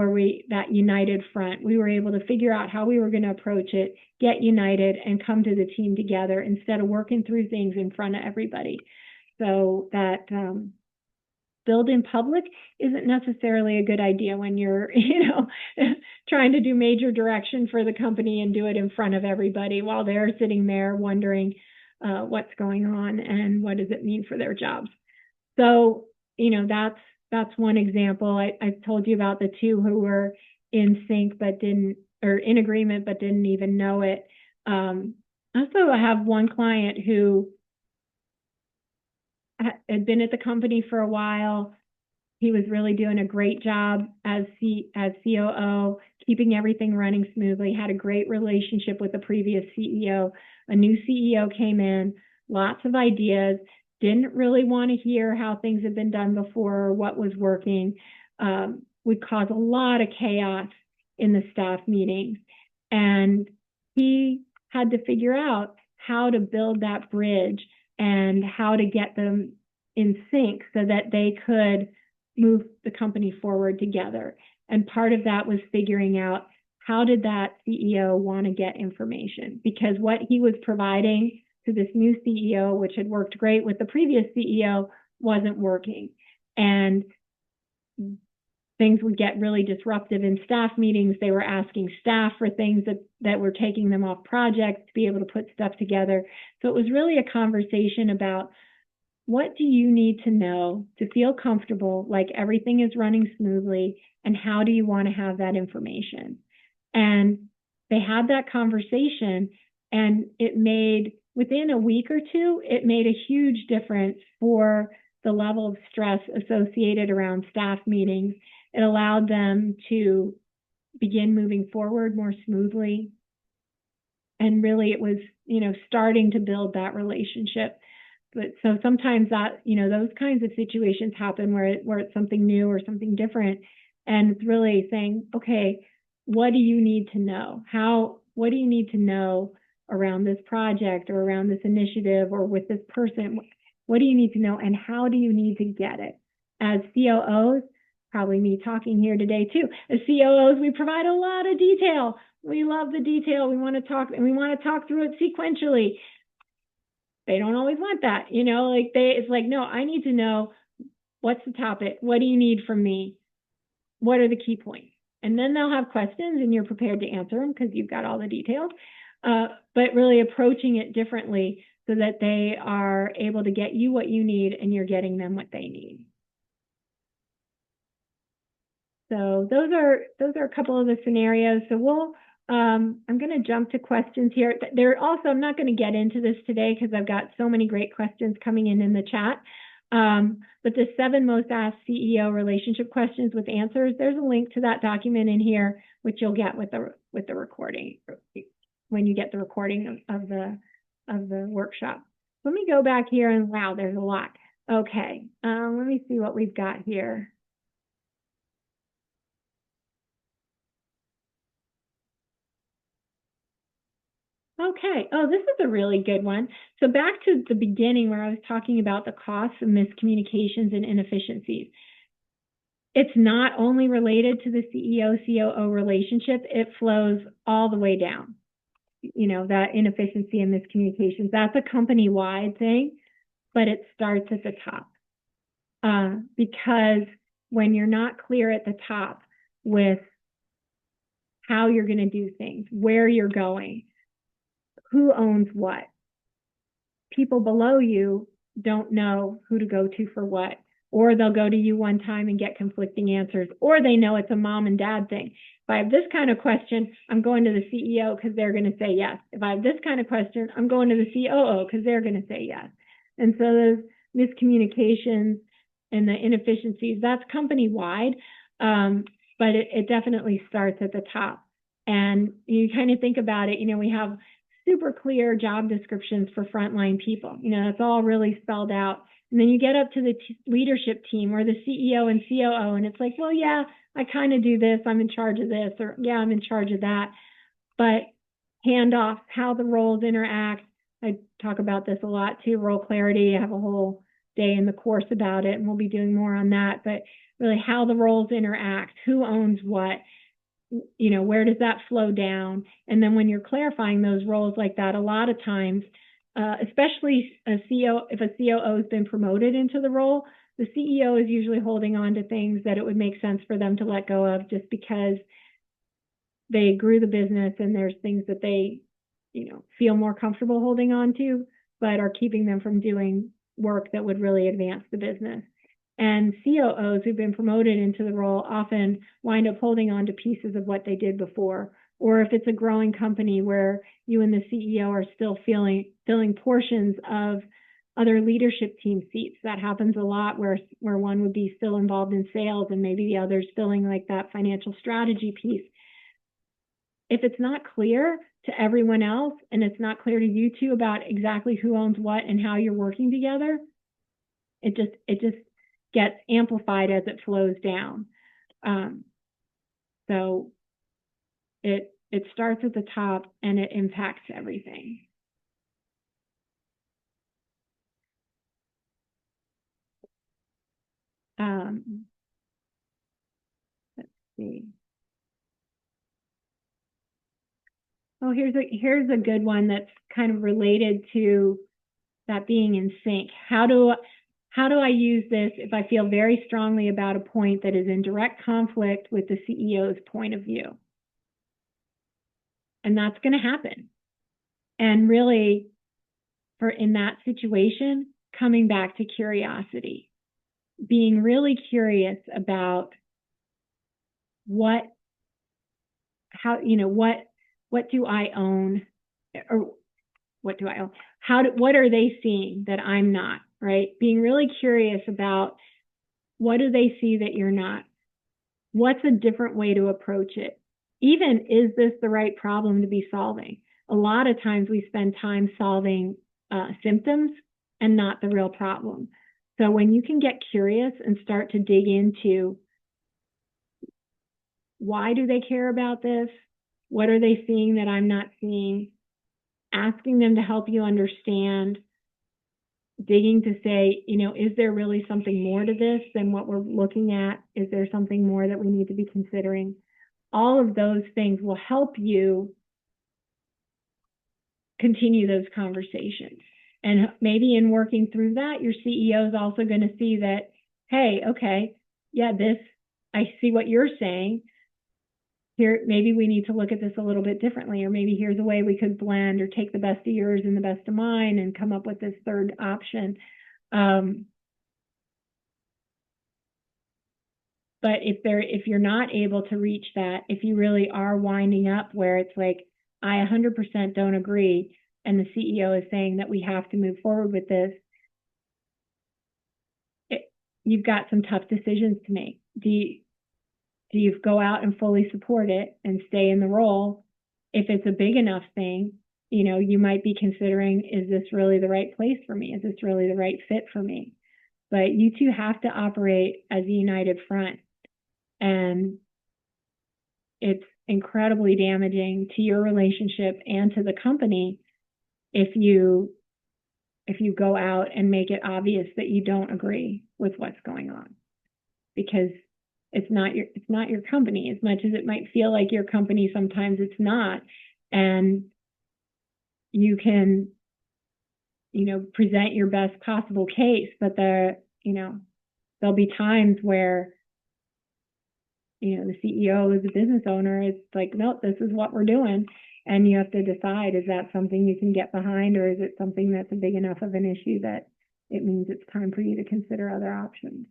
that united front. We were able to figure out how we were going to approach it, get united, and come to the team together instead of working through things in front of everybody. So that build in public isn't necessarily a good idea when you're, trying to do major direction for the company and do it in front of everybody while they're sitting there wondering what's going on and what does it mean for their jobs. So, that's one example. I told you about the two who were in sync in agreement but didn't even know it. Also, I have one client who had been at the company for a while. He was really doing a great job as COO, keeping everything running smoothly, had a great relationship with the previous CEO. A new CEO came in, lots of ideas, didn't really want to hear how things had been done before or what was working. would cause a lot of chaos in the staff meetings. And he had to figure out how to build that bridge and how to get them in sync so that they could move the company forward together. And part of that was figuring out how did that CEO want to get information? Because what he was providing to this new CEO, which had worked great with the previous CEO, wasn't working. And things would get really disruptive in staff meetings. They were asking staff for things that were taking them off projects to be able to put stuff together. So it was really a conversation about what do you need to know to feel comfortable, like everything is running smoothly, and how do you want to have that information? And they had that conversation, and it made, within a week or two, it made a huge difference for the level of stress associated around staff meetings. It allowed them to begin moving forward more smoothly. And really, it was, starting to build that relationship. But so sometimes that, those kinds of situations happen where it's something new or something different. And it's really saying, okay, what do you need to know? What do you need to know around this project or around this initiative or with this person? What do you need to know, and how do you need to get it? As COOs, probably me talking here today too, as COOs, we provide a lot of detail. We love the detail. We want to talk, and we want to talk through it sequentially. They don't always want that, it's like, no, I need to know what's the topic. What do you need from me? What are the key points? And then they'll have questions, and you're prepared to answer them because you've got all the details. But really approaching it differently so that they are able to get you what you need and you're getting them what they need. So those are a couple of the scenarios. So I'm going to jump to questions here. I'm not going to get into this today because I've got so many great questions coming in the chat. But the 7 most asked CEO relationship questions with answers, there's a link to that document in here, which you'll get with the recording when you get the recording of the workshop. Let me go back here, and wow, there's a lot. Okay, let me see what we've got here. Okay. Oh, this is a really good one. So back to the beginning where I was talking about the costs of miscommunications and inefficiencies. It's not only related to the CEO-COO relationship, it flows all the way down. That inefficiency and miscommunications, that's a company-wide thing, but it starts at the top. Because when you're not clear at the top with how you're going to do things, where you're going, who owns what, people below you don't know who to go to for what, or they'll go to you one time and get conflicting answers, or they know it's a mom and dad thing. If I have this kind of question, I'm going to the CEO because they're going to say yes. If I have this kind of question, I'm going to the COO because they're going to say yes. And so those miscommunications and the inefficiencies, that's company-wide, but it definitely starts at the top. And you kind of think about it, we have super clear job descriptions for frontline people. It's all really spelled out. And then you get up to the leadership team or the CEO and COO, and it's like, well, yeah, I kind of do this. I'm in charge of this, or yeah, I'm in charge of that. But handoff, how the roles interact. I talk about this a lot too, role clarity. I have a whole day in the course about it, and we'll be doing more on that. But really how the roles interact, who owns what, where does that flow down? And then when you're clarifying those roles like that, a lot of times, especially if a COO has been promoted into the role, the CEO is usually holding on to things that it would make sense for them to let go of just because they grew the business and there's things that they, feel more comfortable holding on to, but are keeping them from doing work that would really advance the business. And COOs who've been promoted into the role often wind up holding on to pieces of what they did before. Or if it's a growing company where you and the CEO are still filling portions of other leadership team seats, that happens a lot where one would be still involved in sales and maybe the other's filling like that financial strategy piece. If it's not clear to everyone else and it's not clear to you two about exactly who owns what and how you're working together, it just gets amplified as it flows down. So it starts at the top and it impacts everything. Let's see. Oh, here's a good one that's kind of related to that being in sync. How do I use this if I feel very strongly about a point that is in direct conflict with the CEO's point of view? And that's going to happen. And really, for in that situation, coming back to curiosity, being really curious about what do I own, or what do I own? What are they seeing that I'm not, right? Being really curious about what do they see that you're not? What's a different way to approach it? Even, is this the right problem to be solving? A lot of times we spend time solving symptoms and not the real problem. So when you can get curious and start to dig into why do they care about this? What are they seeing that I'm not seeing? Asking them to help you understand, digging to say, is there really something more to this than what we're looking at? Is there something more that we need to be considering? All of those things will help you continue those conversations. And maybe in working through that, your CEO is also going to see that, hey, okay, yeah, I see what you're saying. Here, maybe we need to look at this a little bit differently, or maybe here's a way we could blend or take the best of yours and the best of mine and come up with this third option. But if you're not able to reach that, if you really are winding up where it's like, I 100% don't agree, and the CEO is saying that we have to move forward with this, you've got some tough decisions to make. Do you go out and fully support it and stay in the role? If it's a big enough thing, you might be considering, is this really the right place for me? Is this really the right fit for me? But you two have to operate as a united front. And it's incredibly damaging to your relationship and to the company if you go out and make it obvious that you don't agree with what's going on, because it's not your company. As much as it might feel like your company, sometimes it's not. And you can present your best possible case, but there'll be times where the CEO is a business owner. It's like, nope, this is what we're doing. And you have to decide, is that something you can get behind, or is it something that's a big enough of an issue that it means it's time for you to consider other options?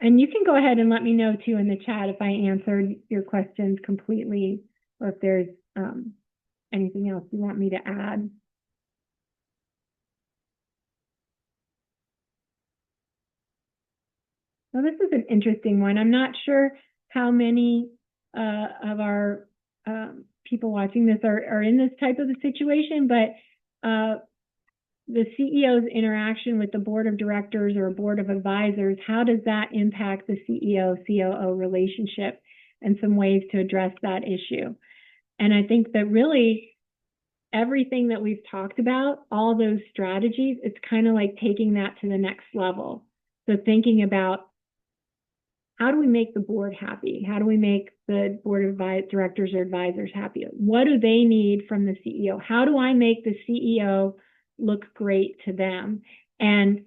And you can go ahead and let me know too in the chat if I answered your questions completely, or if there's anything else you want me to add. Well, this is an interesting one. I'm not sure how many of our people watching this are in this type of a situation, but the CEO's interaction with the board of directors or a board of advisors, how does that impact the CEO-COO relationship, and some ways to address that issue? And I think that really everything that we've talked about, all those strategies, it's kind of like taking that to the next level. So thinking about, how do we make the board happy? How do we make the board of directors or advisors happy? What do they need from the CEO? How do I make the CEO look great to them? And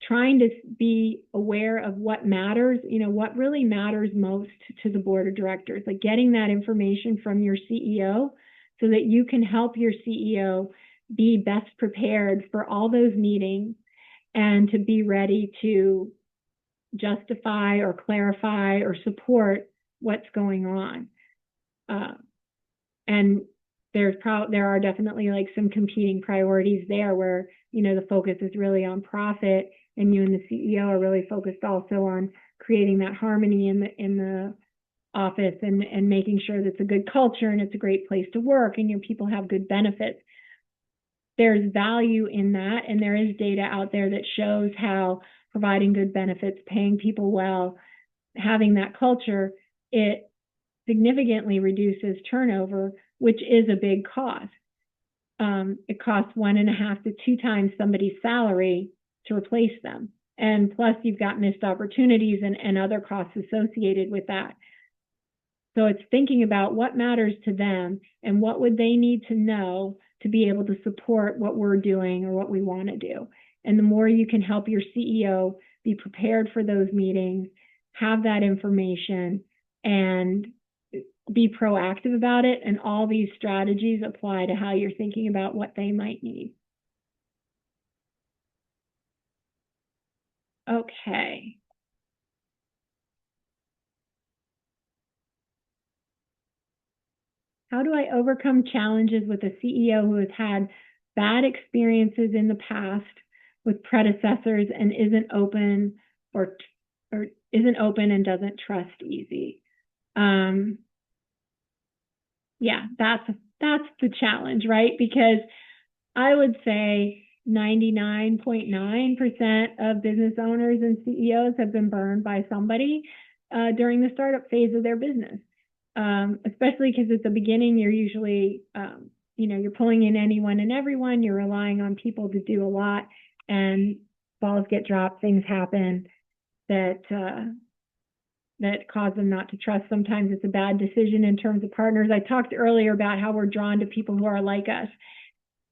trying to be aware of what matters, what really matters most to the board of directors, like getting that information from your CEO so that you can help your CEO be best prepared for all those meetings and to be ready to justify or clarify or support what's going on. And there are definitely like some competing priorities there where, the focus is really on profit, and you and the CEO are really focused also on creating that harmony in the office and making sure that it's a good culture and it's a great place to work and your people have good benefits. There's value in that, and there is data out there that shows how providing good benefits, paying people well, having that culture, it significantly reduces turnover, which is a big cost. It costs 1.5 to 2 times somebody's salary to replace them. And plus you've got missed opportunities and other costs associated with that. So it's thinking about what matters to them and what would they need to know to be able to support what we're doing or what we want to do. And the more you can help your CEO be prepared for those meetings, have that information, and be proactive about it. And all these strategies apply to how you're thinking about what they might need. Okay. How do I overcome challenges with a CEO who has had bad experiences in the past with predecessors and isn't open or isn't open and doesn't trust easy? Yeah, that's the challenge, right? Because I would say 99.9% of business owners and CEOs have been burned by somebody during the startup phase of their business. Especially because at the beginning, you're usually, you're pulling in anyone and everyone, you're relying on people to do a lot, and balls get dropped, things happen that cause them not to trust. Sometimes it's a bad decision in terms of partners. I talked earlier about how we're drawn to people who are like us.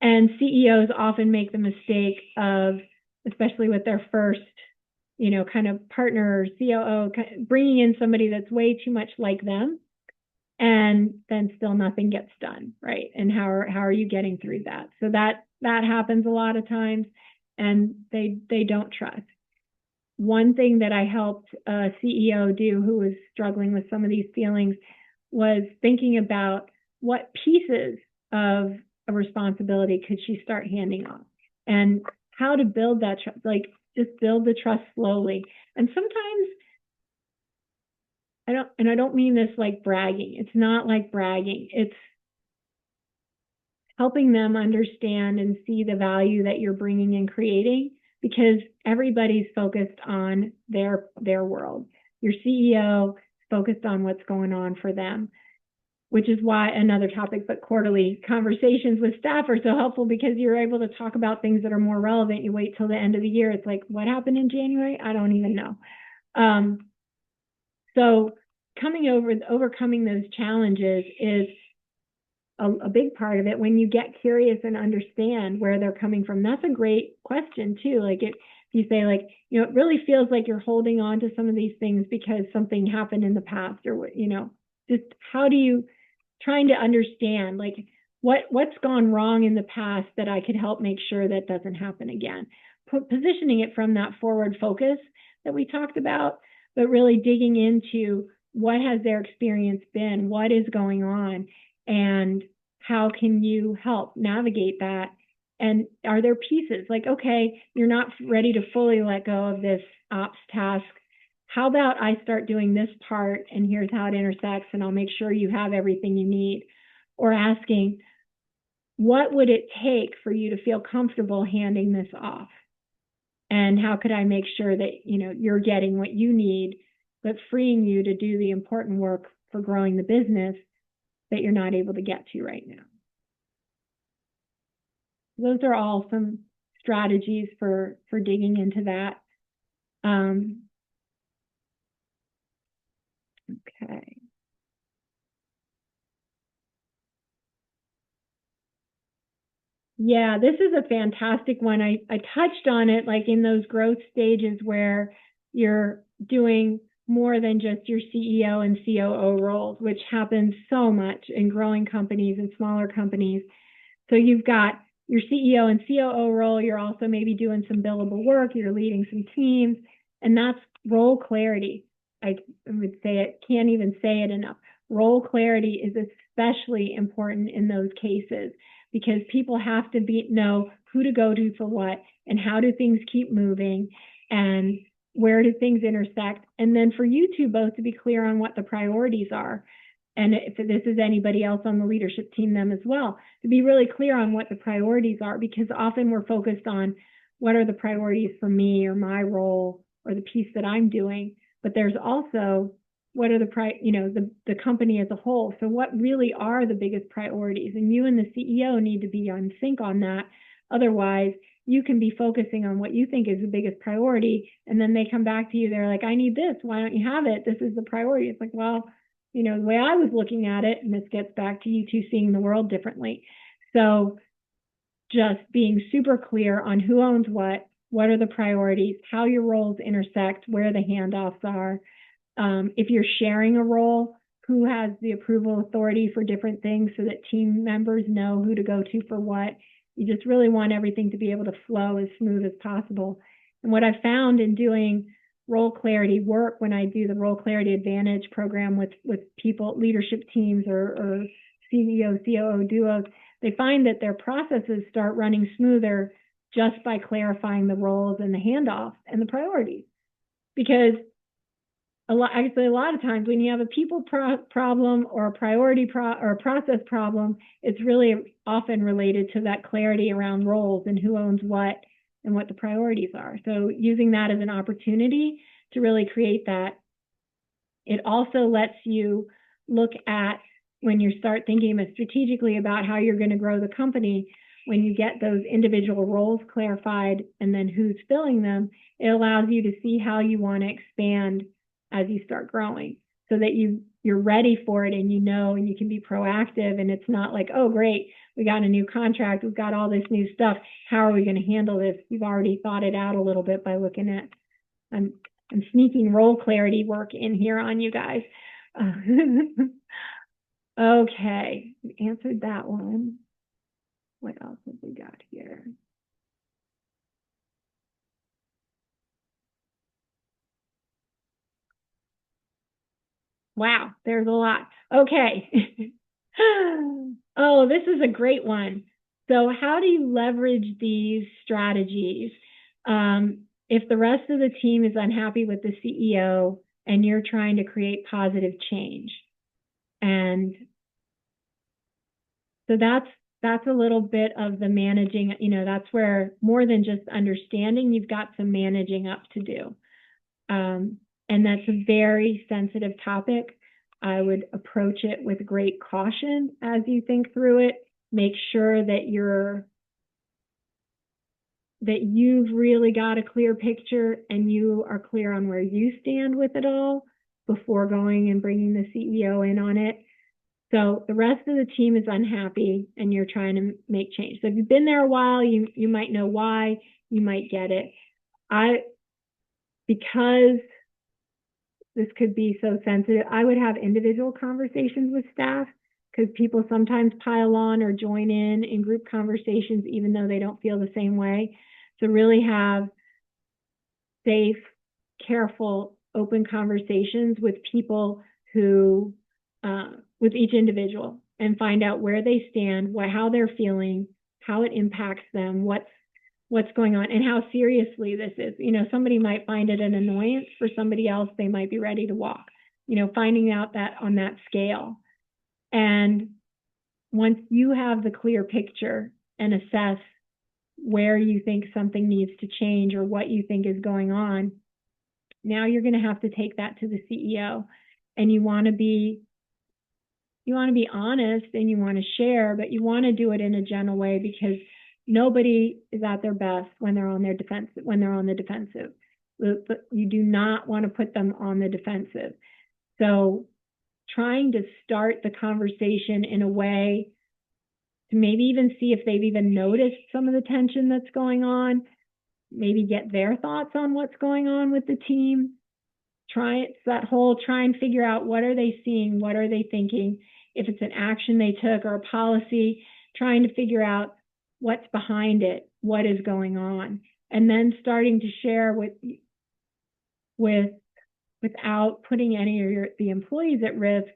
And CEOs often make the mistake of, especially with their first, kind of partner or COO, bringing in somebody that's way too much like them, and then still nothing gets done, right? And how are you getting through that? So that happens a lot of times, and they don't trust. One thing that I helped a CEO do who was struggling with some of these feelings was thinking about what pieces of a responsibility could she start handing off, and how to build that trust, like just build the trust slowly. And sometimes I don't mean this like bragging. It's not like bragging. It's helping them understand and see the value that you're bringing and creating, because everybody's focused on their world. Your CEO is focused on what's going on for them, which is why another topic, but quarterly conversations with staff are so helpful, because you're able to talk about things that are more relevant. You wait till the end of the year. It's like, what happened in January? I don't even know. So overcoming those challenges is a big part of it. When you get curious and understand where they're coming from, that's a great question too. Like if you say like, it really feels like you're holding on to some of these things because something happened in the past, or, just how do you trying to understand like what's gone wrong in the past that I could help make sure that doesn't happen again. Positioning it from that forward focus that we talked about, but really digging into what has their experience been, what is going on, and how can you help navigate that? And are there pieces like, okay, you're not ready to fully let go of this ops task. How about I start doing this part, and here's how it intersects, and I'll make sure you have everything you need. Or asking, what would it take for you to feel comfortable handing this off? And how could I make sure that, you're getting what you need, but freeing you to do the important work for growing the business that you're not able to get to right now? Those are all some strategies for digging into that. Okay. Yeah, this is a fantastic one. I touched on it like in those growth stages where you're doing more than just your CEO and COO roles, which happens so much in growing companies and smaller companies. So you've got your CEO and COO role. You're also maybe doing some billable work. You're leading some teams, and that's role clarity. I would say it, can't even say it enough. Role clarity is especially important in those cases, because people have to know who to go to for what, and how do things keep moving, and where do things intersect. And then for you two both to be clear on what the priorities are. And if this is anybody else on the leadership team, them as well, to be really clear on what the priorities are, because often we're focused on what are the priorities for me or my role or the piece that I'm doing, but there's also what are the company as a whole. So what really are the biggest priorities? And you and the CEO need to be on sync on that. Otherwise, you can be focusing on what you think is the biggest priority, and then they come back to you, they're like, I need this, why don't you have it? This is the priority. It's like, well, the way I was looking at it, and this gets back to you two seeing the world differently. So just being super clear on who owns what are the priorities, how your roles intersect, where the handoffs are. If you're sharing a role, who has the approval authority for different things so that team members know who to go to for what. You just really want everything to be able to flow as smooth as possible. And what I've found in doing role clarity work, when I do the role clarity advantage program with people, leadership teams or CEO, COO duos, they find that their processes start running smoother just by clarifying the roles and the handoffs and the priorities. Because a lot of times when you have a people problem or a priority or a process problem, it's really often related to that clarity around roles and who owns what and what the priorities are. So using that as an opportunity to really create that. It also lets you look at, when you start thinking strategically about how you're going to grow the company, when you get those individual roles clarified and then who's filling them, it allows you to see how you want to expand as you start growing, so that you're ready for it, and and you can be proactive, and it's not like, oh great, we got a new contract, we've got all this new stuff, how are we going to handle this? You've already thought it out a little bit by looking at, I'm sneaking role clarity work in here on you guys. Okay, we answered that one. What else have we got here? Wow, there's a lot. Okay. Oh, this is a great one. So how do you leverage these strategies if the rest of the team is unhappy with the CEO and you're trying to create positive change? And so that's a little bit of the managing, that's where more than just understanding, you've got some managing up to do. And that's a very sensitive topic. I would approach it with great caution as you think through it. Make sure that you've really got a clear picture and you are clear on where you stand with it all before going and bringing the CEO in on it. So the rest of the team is unhappy and you're trying to make change. So if you've been there a while, you might know why, you might get it. Because this could be so sensitive, I would have individual conversations with staff, because people sometimes pile on or join in group conversations even though they don't feel the same way. So really have safe, careful, open conversations with people who, with each individual, and find out where they stand, how they're feeling, how it impacts them, what's going on, and how seriously this is. Somebody might find it an annoyance. For somebody else, they might be ready to walk. Finding out that on that scale. And once you have the clear picture and assess where you think something needs to change or what you think is going on, now you're going to have to take that to the CEO. And you want to be honest and you want to share, but you want to do it in a gentle way, because nobody is at their best when they're on the defensive. You do not want to put them on the defensive. So trying to start the conversation in a way to maybe even see if they've even noticed some of the tension that's going on, maybe get their thoughts on what's going on with the team. Try and figure out, what are they seeing? What are they thinking? If it's an action they took or a policy, trying to figure out what's behind it, what is going on, and then starting to share without putting any of the employees at risk,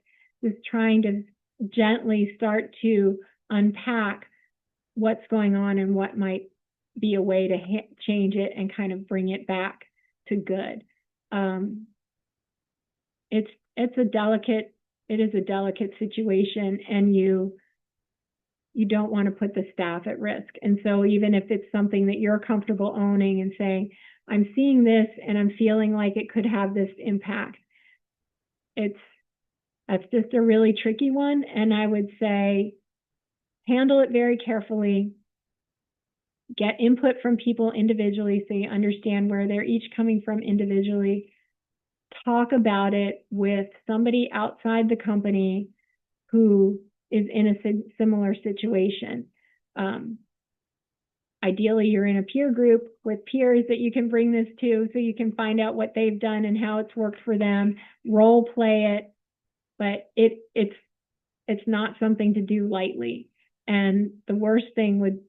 is trying to gently start to unpack what's going on and what might be a way to change it and kind of bring it back to good. It is a delicate situation, and you don't want to put the staff at risk. And so even if it's something that you're comfortable owning and saying, I'm seeing this and I'm feeling like it could have this impact, that's just a really tricky one. And I would say handle it very carefully. Get input from people individually so you understand where they're each coming from individually. Talk about it with somebody outside the company who is in a similar situation. Ideally, you're in a peer group with peers that you can bring this to so you can find out what they've done and how it's worked for them, role play it, but it's not something to do lightly. And the worst thing would,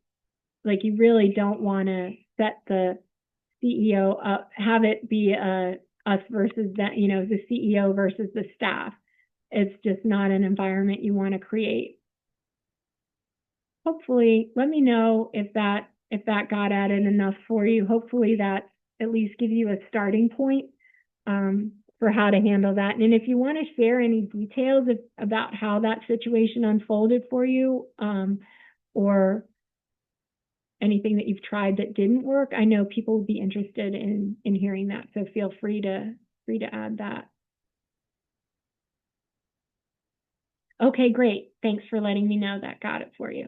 like, you really don't want to set the CEO up, have it be us versus that, the CEO versus the staff. It's just not an environment you want to create. Hopefully, let me know if that got at it enough for you. Hopefully that at least gives you a starting point for how to handle that. And if you want to share any details about how that situation unfolded for you, or anything that you've tried that didn't work, I know people would be interested in hearing that. So feel free to add that. Okay, great. Thanks for letting me know that got it for you.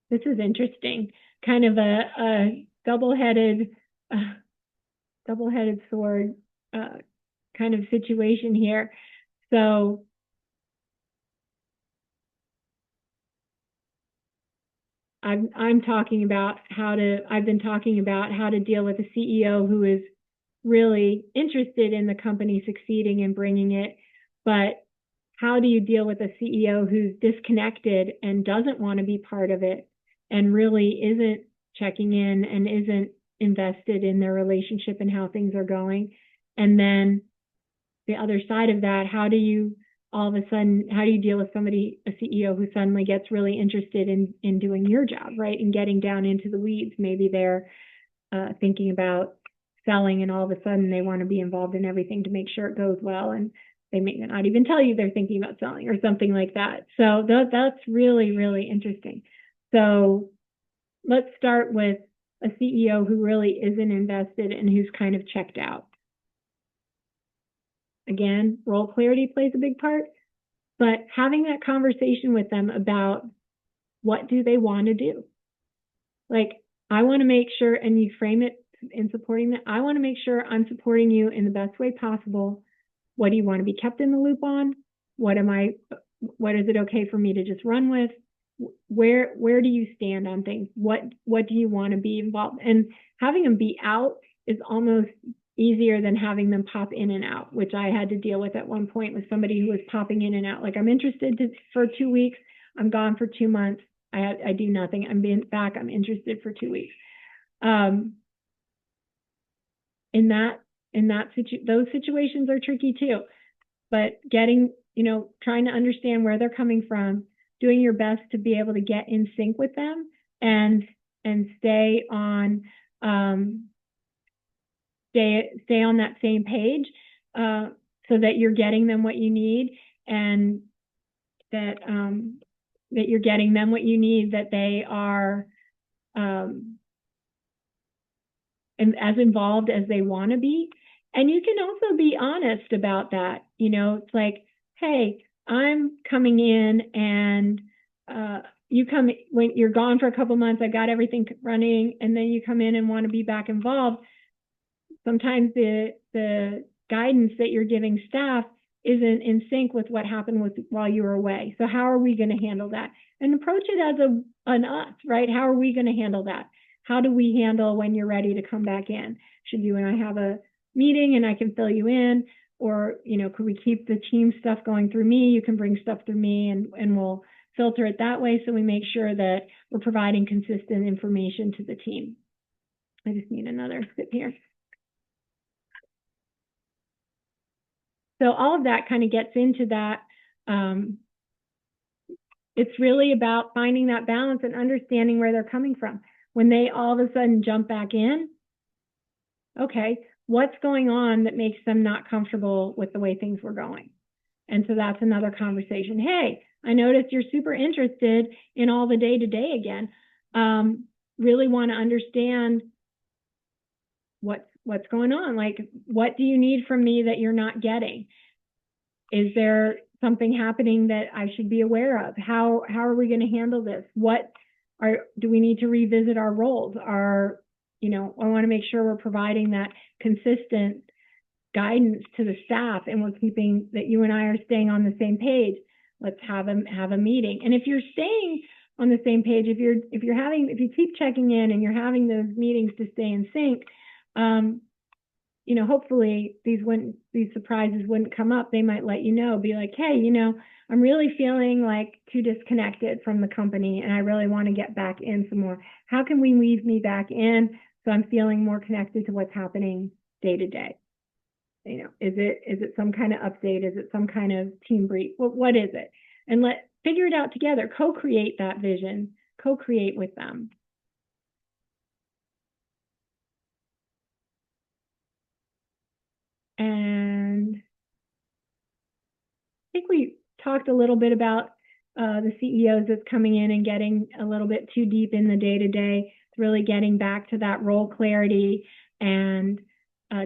This is interesting. Kind of a double-headed sword kind of situation here. So I've been talking about how to deal with a CEO who is really interested in the company succeeding and bringing it, but how do you deal with a CEO who's disconnected and doesn't want to be part of it and really isn't checking in and isn't invested in their relationship and how things are going? And then the other side of that, how do you deal with a CEO who suddenly gets really interested in doing your job, right? And getting down into the weeds. Maybe they're thinking about selling and all of a sudden they want to be involved in everything to make sure it goes well, and they may not even tell you they're thinking about selling or something like that. So that's really, really interesting. So let's start with a CEO who really isn't invested and who's kind of checked out. Again, role clarity plays a big part, but having that conversation with them about what do they want to do? Like, I want to make sure, and you frame it in supporting that, I want to make sure I'm supporting you in the best way possible. What do you want to be kept in the loop on? What is it okay for me to just run with? Where do you stand on things? What do you want to be involved? And having them be out is almost easier than having them pop in and out, which I had to deal with at one point with somebody who was popping in and out. Like, I'm interested for 2 weeks. I'm gone for 2 months. I do nothing. I'm being back. I'm interested for 2 weeks. Those situations are tricky too. But trying to understand where they're coming from, doing your best to be able to get in sync with them and stay on that same page, so that you're getting them what you need, and that you're getting them what you need, that they are as involved as they want to be. And you can also be honest about that. It's like, hey, I'm coming in and you come when you're gone for a couple months, I got everything running, and then you come in and want to be back involved. Sometimes the guidance that you're giving staff isn't in sync with what happened while you were away. So how are we going to handle that? And approach it as an us, right? How are we going to handle that? How do we handle when you're ready to come back in? Should you and I have a meeting and I can fill you in? Or, could we keep the team stuff going through me? You can bring stuff through me, and we'll filter it that way so we make sure that we're providing consistent information to the team. I just need another sip here. So all of that kind of gets into that it's really about finding that balance and understanding where they're coming from. When they all of a sudden jump back in, okay, what's going on that makes them not comfortable with the way things were going? And so that's another conversation. Hey, I noticed you're super interested in all the day-to-day again. Really want to understand what's going on. Like, what do you need from me that you're not getting? Is there something happening that I should be aware of? How are we going to handle this? Do we need to revisit our roles? I want to make sure we're providing that consistent guidance to the staff, and we're keeping that you and I are staying on the same page. Let's have a meeting. And if you're staying on the same page, if you keep checking in and you're having those meetings to stay in sync, hopefully these surprises wouldn't come up. They might let you know, be like, hey, I'm really feeling like too disconnected from the company, and I really want to get back in some more. How can we weave me back in so I'm feeling more connected to what's happening day to day? Is it some kind of update? Is it some kind of team brief? What is it? And figure it out together. Co-create that vision. Co-create with them. And I think we talked a little bit about the CEOs that's coming in and getting a little bit too deep in the day-to-day, really getting back to that role clarity and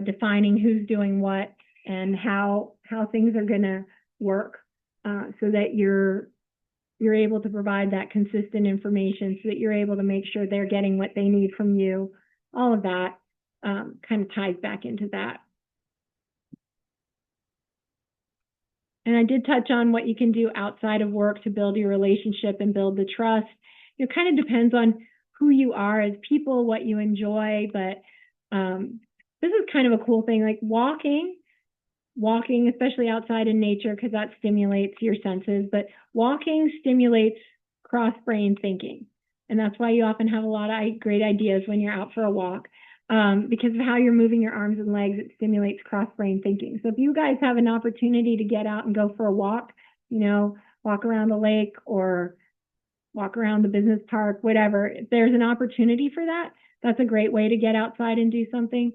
defining who's doing what and how things are going to work, so that you're able to provide that consistent information, so that you're able to make sure they're getting what they need from you. All of that kind of ties back into that. And I did touch on what you can do outside of work to build your relationship and build the trust. It kind of depends on who you are as people, what you enjoy, but this is kind of a cool thing, like walking, especially outside in nature, because that stimulates your senses, but walking stimulates cross-brain thinking. And that's why you often have a lot of great ideas when you're out for a walk. Because of how you're moving your arms and legs, it stimulates cross-brain thinking. So if you guys have an opportunity to get out and go for a walk, walk around the lake or walk around the business park, whatever, if there's an opportunity for that, that's a great way to get outside and do something.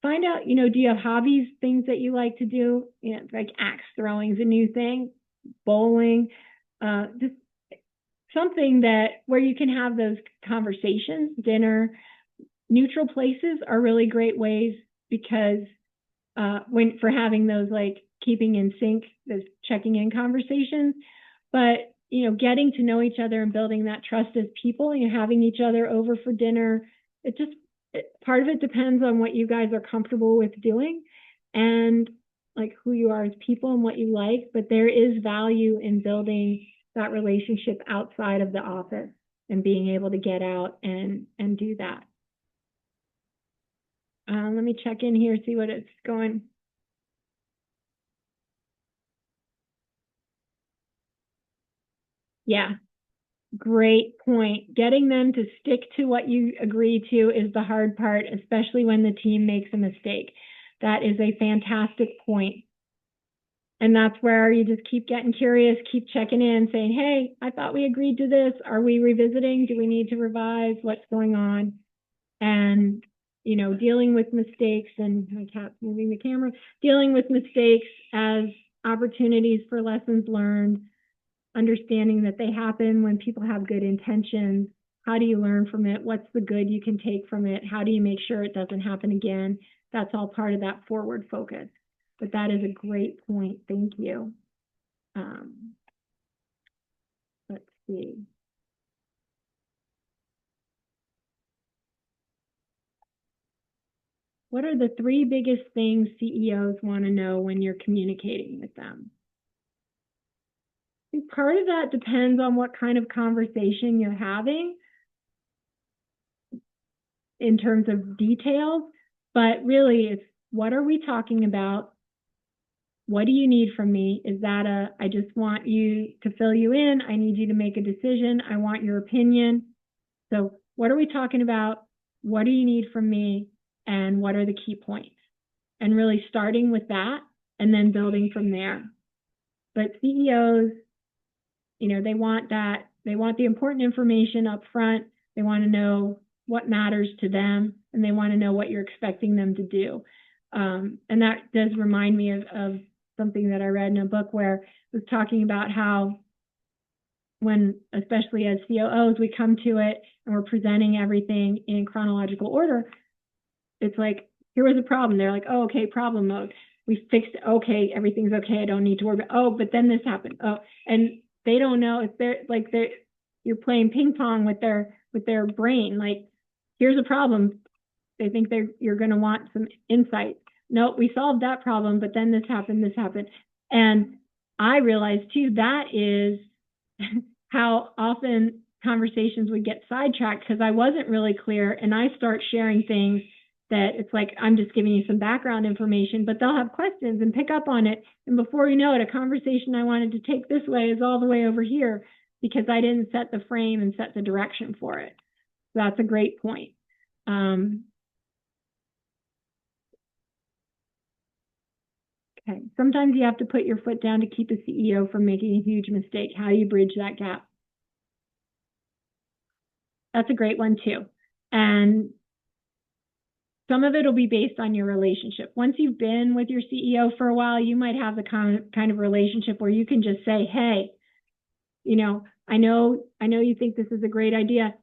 Find out, do you have hobbies, things that you like to do? Like axe throwing is a new thing, bowling, just something where you can have those conversations. Dinner, neutral places are really great ways, because for having those, like, keeping in sync, those checking in conversations. But getting to know each other and building that trust as people, having each other over for dinner, part of it depends on what you guys are comfortable with doing and like who you are as people and what you like. But there is value in building that relationship outside of the office and being able to get out and do that. Let me check in here, see what it's going. Yeah, great point. Getting them to stick to what you agree to is the hard part, especially when the team makes a mistake. That is a fantastic point. And that's where you just keep getting curious, keep checking in, saying, hey, I thought we agreed to this. Are we revisiting? Do we need to revise? What's going on? And dealing with mistakes, and my cat's moving the camera, dealing with mistakes as opportunities for lessons learned, understanding that they happen when people have good intentions. How do you learn from it? What's the good you can take from it? How do you make sure it doesn't happen again? That's all part of that forward focus. But that is a great point. Thank you. Let's see. What are the 3 biggest things CEOs want to know when you're communicating with them? I think part of that depends on what kind of conversation you're having in terms of details, but really it's, what are we talking about? What do you need from me? Is that I just want you to fill you in. I need you to make a decision. I want your opinion. So what are we talking about? What do you need from me? And what are the key points? And really starting with that and then building from there. But CEOs They want the important information up front. They want to know what matters to them, and they want to know what you're expecting them to do. And that does remind me of something that I read in a book where it was talking about how when, especially as COOs, we come to it and we're presenting everything in chronological order, it's like, here was a problem. They're like, oh, okay, problem mode. We fixed it. Okay, everything's okay. I don't need to worry about, oh, but then this happened. Oh, and they don't know if you're playing ping pong with their brain. Like, here's a problem. They think you're going to want some insight. Nope, we solved that problem, but then this happened. And I realized too, that is how often conversations would get sidetracked because I wasn't really clear, and I start sharing things that it's like I'm just giving you some background information, but they'll have questions and pick up on it. And before you know it, a conversation I wanted to take this way is all the way over here because I didn't set the frame and set the direction for it. So that's a great point. Okay. Sometimes you have to put your foot down to keep a CEO from making a huge mistake. How do you bridge that gap? That's a great one too. And some of it will be based on your relationship. Once you've been with your CEO for a while, you might have the kind of relationship where you can just say, hey, I know you think this is a great idea.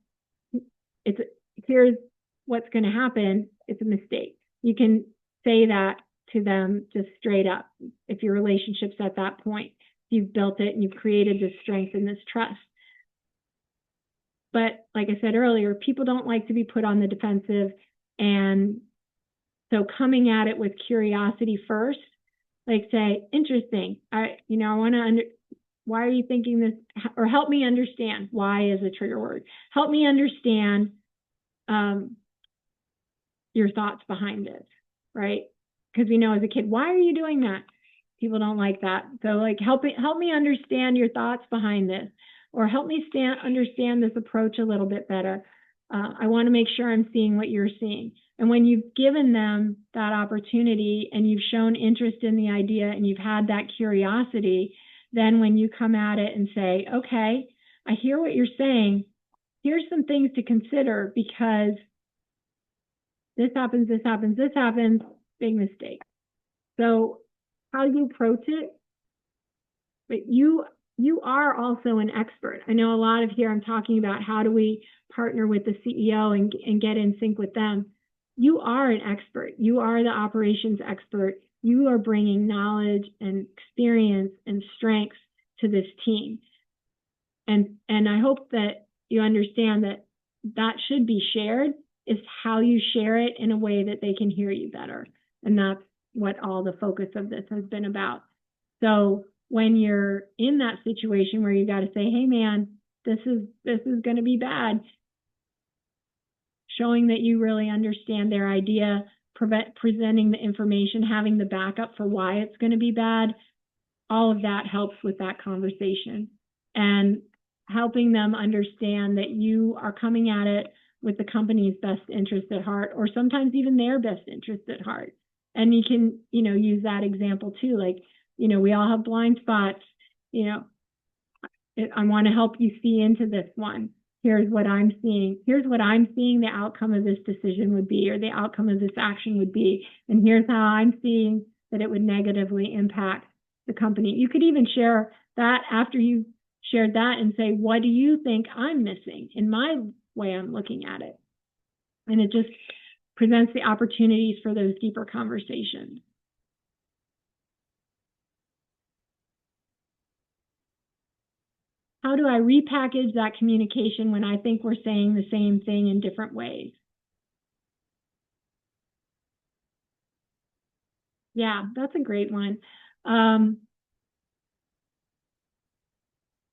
Here's what's going to happen. It's a mistake. You can say that to them just straight up. If your relationship's at that point, you've built it and you've created this strength and this trust. But like I said earlier, people don't like to be put on the defensive. And so coming at it with curiosity first, like say, interesting, I want to why are you thinking this? Or help me understand. Why is a trigger word. Help me understand your thoughts behind this, right? Because as a kid, why are you doing that? People don't like that. So like, help me understand your thoughts behind this, or help me understand this approach a little bit better. I want to make sure I'm seeing what you're seeing. And when you've given them that opportunity and you've shown interest in the idea and you've had that curiosity, then when you come at it and say, okay, I hear what you're saying. Here's some things to consider because this happens, big mistake. So how you approach it, but you are also an expert. I know a lot of here I'm talking about how do we partner with the CEO and get in sync with them. You are an expert. You are the operations expert. You are bringing knowledge and experience and strengths to this team. And I hope that you understand that should be shared. Is how you share it in a way that they can hear you better. And that's what all the focus of this has been about. So when you're in that situation where you got to say, hey man, this is going to be bad, showing that you really understand their idea, presenting the information, having the backup for why it's going to be bad, all of that helps with that conversation and helping them understand that you are coming at it with the company's best interest at heart, or sometimes even their best interest at heart. And you can, use that example too. Like, we all have blind spots. I want to help you see into this one. Here's what I'm seeing. Here's what I'm seeing the outcome of this decision would be, or the outcome of this action would be. And here's how I'm seeing that it would negatively impact the company. You could even share that after you shared that and say, what do you think I'm missing in my way I'm looking at it? And it just presents the opportunities for those deeper conversations. How do I repackage that communication when I think we're saying the same thing in different ways? Yeah, that's a great one.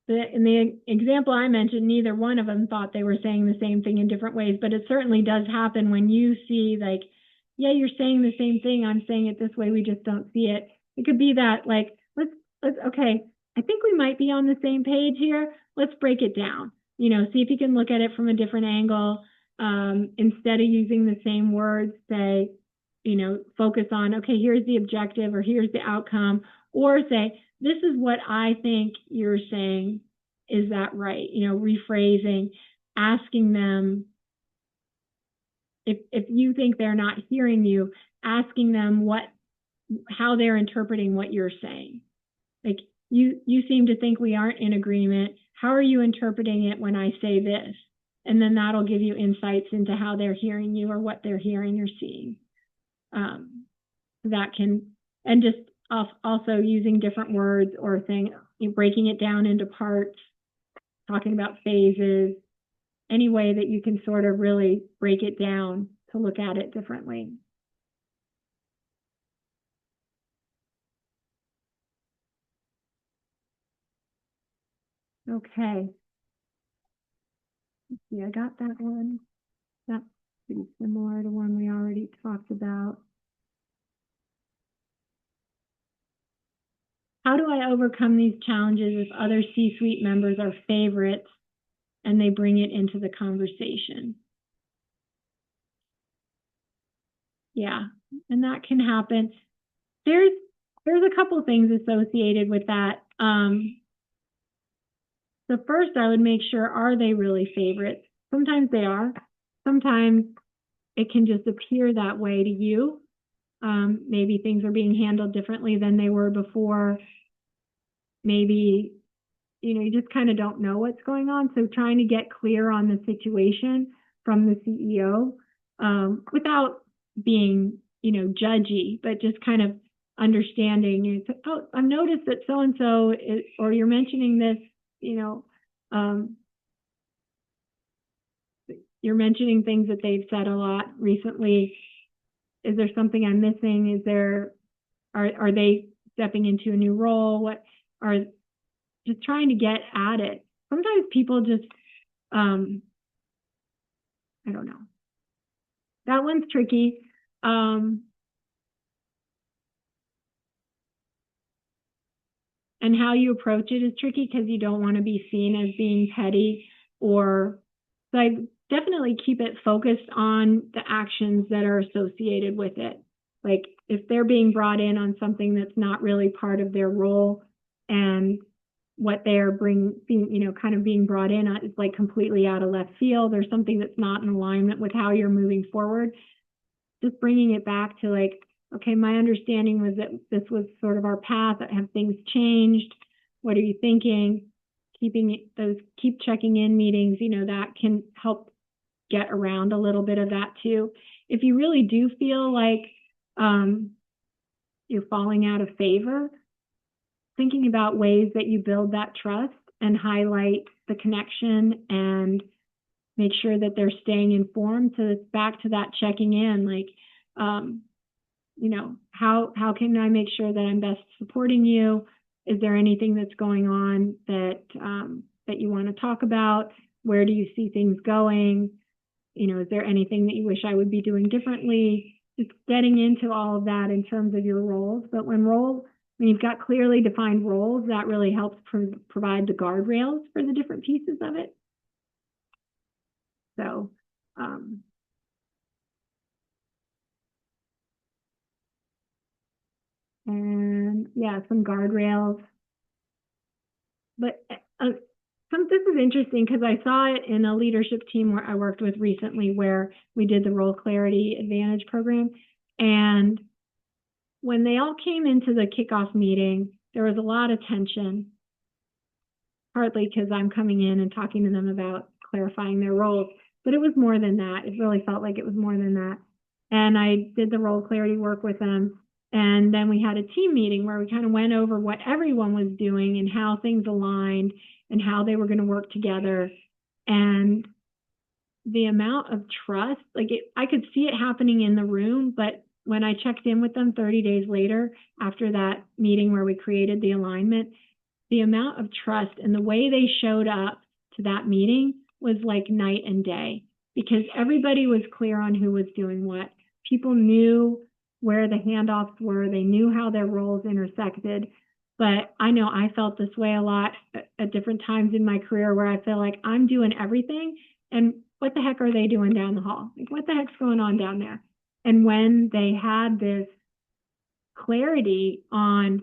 In the example I mentioned, neither one of them thought they were saying the same thing in different ways, but it certainly does happen when you see like, yeah, you're saying the same thing. I'm saying it this way. We just don't see it. It could be that like, let's okay, I think we might be on the same page here. Let's break it down. See if you can look at it from a different angle. Instead of using the same words, say, focus on, okay, here's the objective or here's the outcome, or say, this is what I think you're saying is that right? Rephrasing, asking them, if you think they're not hearing you, asking them how they're interpreting what you're saying. Like, you seem to think we aren't in agreement. How are you interpreting it when I say this? And then that'll give you insights into how they're hearing you or what they're hearing or seeing. That can, and just also using different words or breaking it down into parts, talking about phases, any way that you can sort of really break it down to look at it differently. Okay. Let's see, I got that one. That's pretty similar to one we already talked about. How do I overcome these challenges if other C-suite members are favorites and they bring it into the conversation? Yeah, and that can happen. There's a couple things associated with that. So first, I would make sure, are they really favorites? Sometimes they are. Sometimes it can just appear that way to you. Maybe things are being handled differently than they were before. Maybe, you just kind of don't know what's going on. So trying to get clear on the situation from the CEO without being, judgy, but just kind of understanding. Oh, I've noticed that so-and-so, or you're mentioning this, you're mentioning things that they've said a lot recently. Is there something I'm missing? Are they stepping into a new role? What are just trying to get at it? Sometimes people just, I don't know. That one's tricky. And how you approach it is tricky because you don't want to be seen as being petty so I definitely keep it focused on the actions that are associated with it. Like if they're being brought in on something that's not really part of their role and what they're kind of being brought in is like completely out of left field or something that's not in alignment with how you're moving forward, just bringing it back to like, okay, my understanding was that this was sort of our path. Have things changed? What are you thinking? Keep checking in meetings, that can help get around a little bit of that too. If you really do feel like you're falling out of favor, thinking about ways that you build that trust and highlight the connection and make sure that they're staying informed. So it's back to that checking in, like, how can I make sure that I'm best supporting you? Is there anything that's going on that you want to talk about? Where do you see things going? Is there anything that you wish I would be doing differently? Just getting into all of that in terms of your roles. But when you've got clearly defined roles, that really helps provide the guardrails for the different pieces of it. So, and yeah, some guardrails. But this is interesting because I saw it in a leadership team where I worked with recently where we did the Role Clarity Advantage program. And when they all came into the kickoff meeting, there was a lot of tension, partly because I'm coming in and talking to them about clarifying their roles. But it was more than that. It really felt like it was more than that. And I did the role clarity work with them. And then we had a team meeting where we kind of went over what everyone was doing and how things aligned and how they were going to work together. And the amount of trust, I could see it happening in the room, but when I checked in with them 30 days later, after that meeting where we created the alignment, the amount of trust and the way they showed up to that meeting was like night and day because everybody was clear on who was doing what. People knew where the handoffs were. They knew how their roles intersected. But I know I felt this way a lot at different times in my career where I feel like I'm doing everything. And what the heck are they doing down the hall? Like, what the heck's going on down there? And when they had this clarity on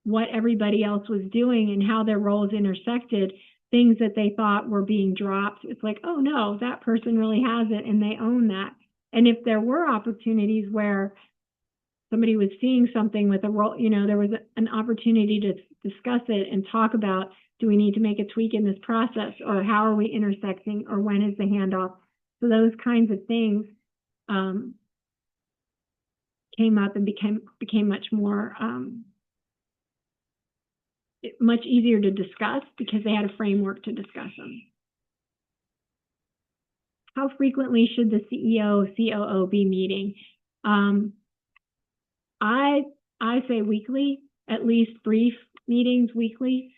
what everybody else was doing and how their roles intersected, things that they thought were being dropped. It's like, oh no, that person really has it and they own that. And if there were opportunities where somebody was seeing something with a role, there was an opportunity to discuss it and talk about, do we need to make a tweak in this process, or how are we intersecting, or when is the handoff? So those kinds of things came up and became much more much easier to discuss because they had a framework to discuss them. How frequently should the CEO, COO be meeting? I say weekly, at least brief meetings weekly,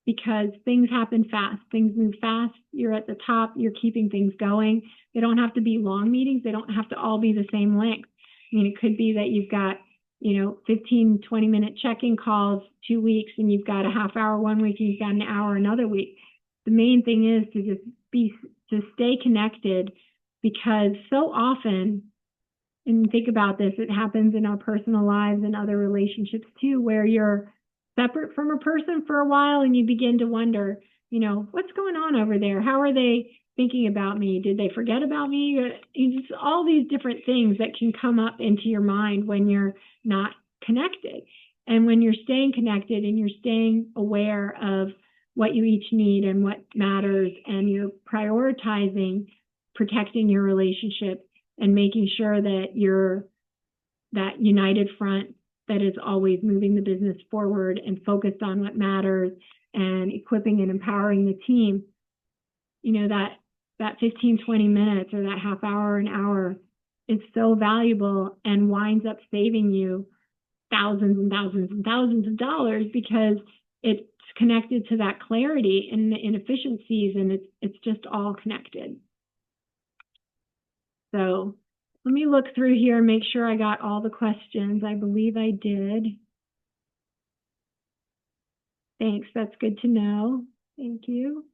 because things happen fast. Things move fast. You're at the top. You're keeping things going. They don't have to be long meetings. They don't have to all be the same length. I mean, it could be that you've got 15, 20-minute check-in calls 2 weeks, and you've got a half hour one week, and you've got an hour another week. The main thing is to stay connected, because so often, and think about this, it happens in our personal lives and other relationships too, where you're separate from a person for a while and you begin to wonder, what's going on over there? How are they thinking about me? Did they forget about me? Just all these different things that can come up into your mind when you're not connected. And when you're staying connected and you're staying aware of what you each need and what matters, and you're prioritizing protecting your relationship and making sure that you're that united front that is always moving the business forward and focused on what matters and equipping and empowering the team, that 15, 20 minutes or that half hour, an hour is so valuable and winds up saving you thousands and thousands and thousands of dollars, because it's connected to that clarity and the inefficiencies, and it's just all connected. So let me look through here and make sure I got all the questions. I believe I did. Thanks, that's good to know. Thank you.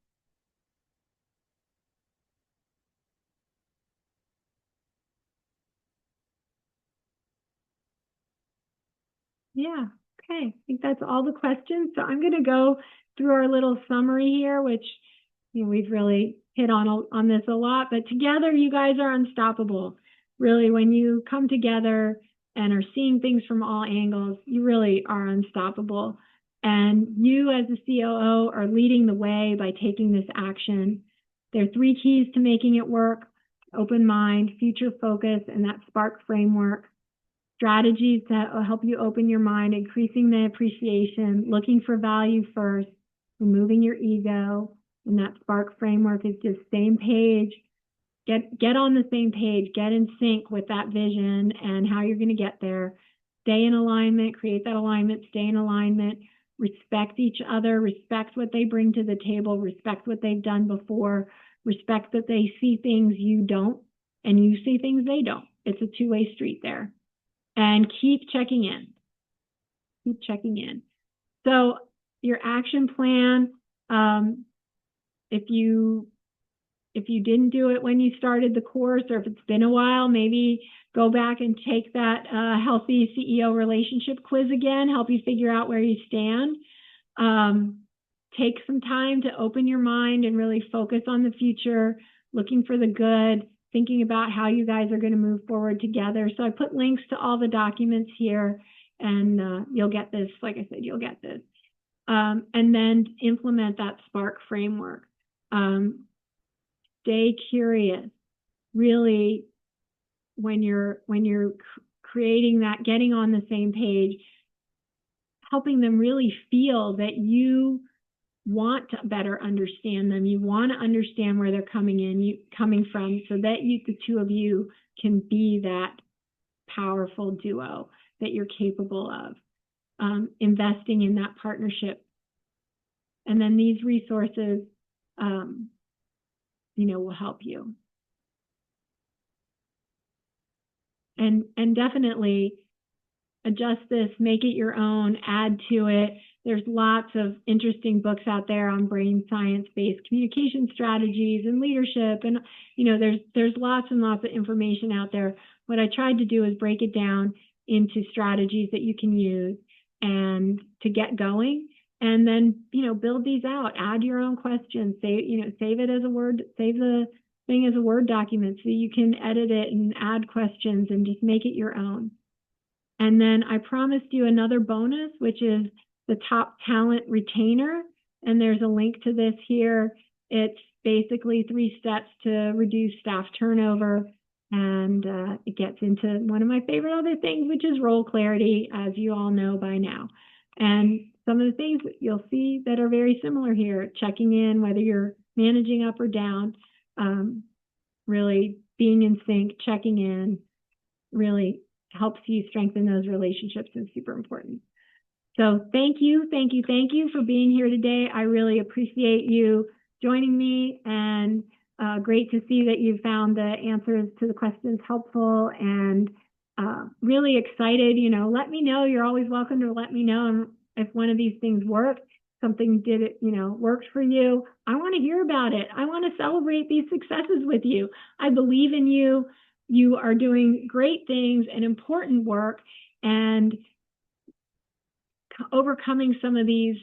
Yeah, okay, I think that's all the questions. So I'm gonna go through our little summary here, which we've really hit on this a lot, but together you guys are unstoppable. Really, when you come together and are seeing things from all angles, you really are unstoppable. And you as the COO are leading the way by taking this action. There are 3 keys to making it work: open mind, future focus, and that SPARK framework. Strategies that will help you open your mind, increasing the appreciation, looking for value first, removing your ego. And that SPARK framework is just same page. Get on the same page, get in sync with that vision and how you're going to get there. Stay in alignment, create that alignment, stay in alignment, respect each other, respect what they bring to the table, respect what they've done before, respect that they see things you don't, and you see things they don't. It's a two-way street there. And keep checking in. Keep checking in. So your action plan, if you didn't do it when you started the course, or if it's been a while, maybe go back and take that healthy CEO relationship quiz again, help you figure out where you stand. Take some time to open your mind and really focus on the future, looking for the good, thinking about how you guys are going to move forward together. So I put links to all the documents here, and you'll get this. Like I said, you'll get this. And then implement that SPARK framework. Stay curious. Really, when you're creating that, getting on the same page, helping them really feel that you want to better understand them. You want to understand where they're coming from, so that the two of you can be that powerful duo that you're capable of. Investing in that partnership. And then these resources, will help you. And definitely adjust this, make it your own, add to it. There's lots of interesting books out there on brain science-based communication strategies and leadership. And, there's lots and lots of information out there. What I tried to do is break it down into strategies that you can use and to get going. and then, build these out, add your own questions, save it as a Word, save the thing as a Word document so you can edit it and add questions and just make it your own. And then I promised you another bonus, which is the top talent retainer. And there's a link to this here. It's basically 3 steps to reduce staff turnover. And it gets into one of my favorite other things, which is role clarity, as you all know by now. And some of the things that you'll see that are very similar here, checking in, whether you're managing up or down, really being in sync, checking in, really helps you strengthen those relationships is super important. So thank you for being here today. I really appreciate you joining me, and great to see that you found the answers to the questions helpful, and really excited. Let me know. You're always welcome to let me know if one of these things worked, something did it, worked for you. I want to hear about it. I want to celebrate these successes with you. I believe in you. You are doing great things and important work, and overcoming some of these,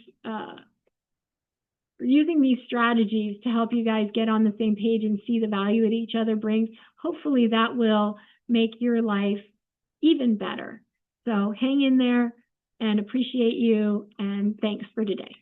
using these strategies to help you guys get on the same page and see the value that each other brings. Hopefully that will make your life even better. So hang in there, and appreciate you, and thanks for today.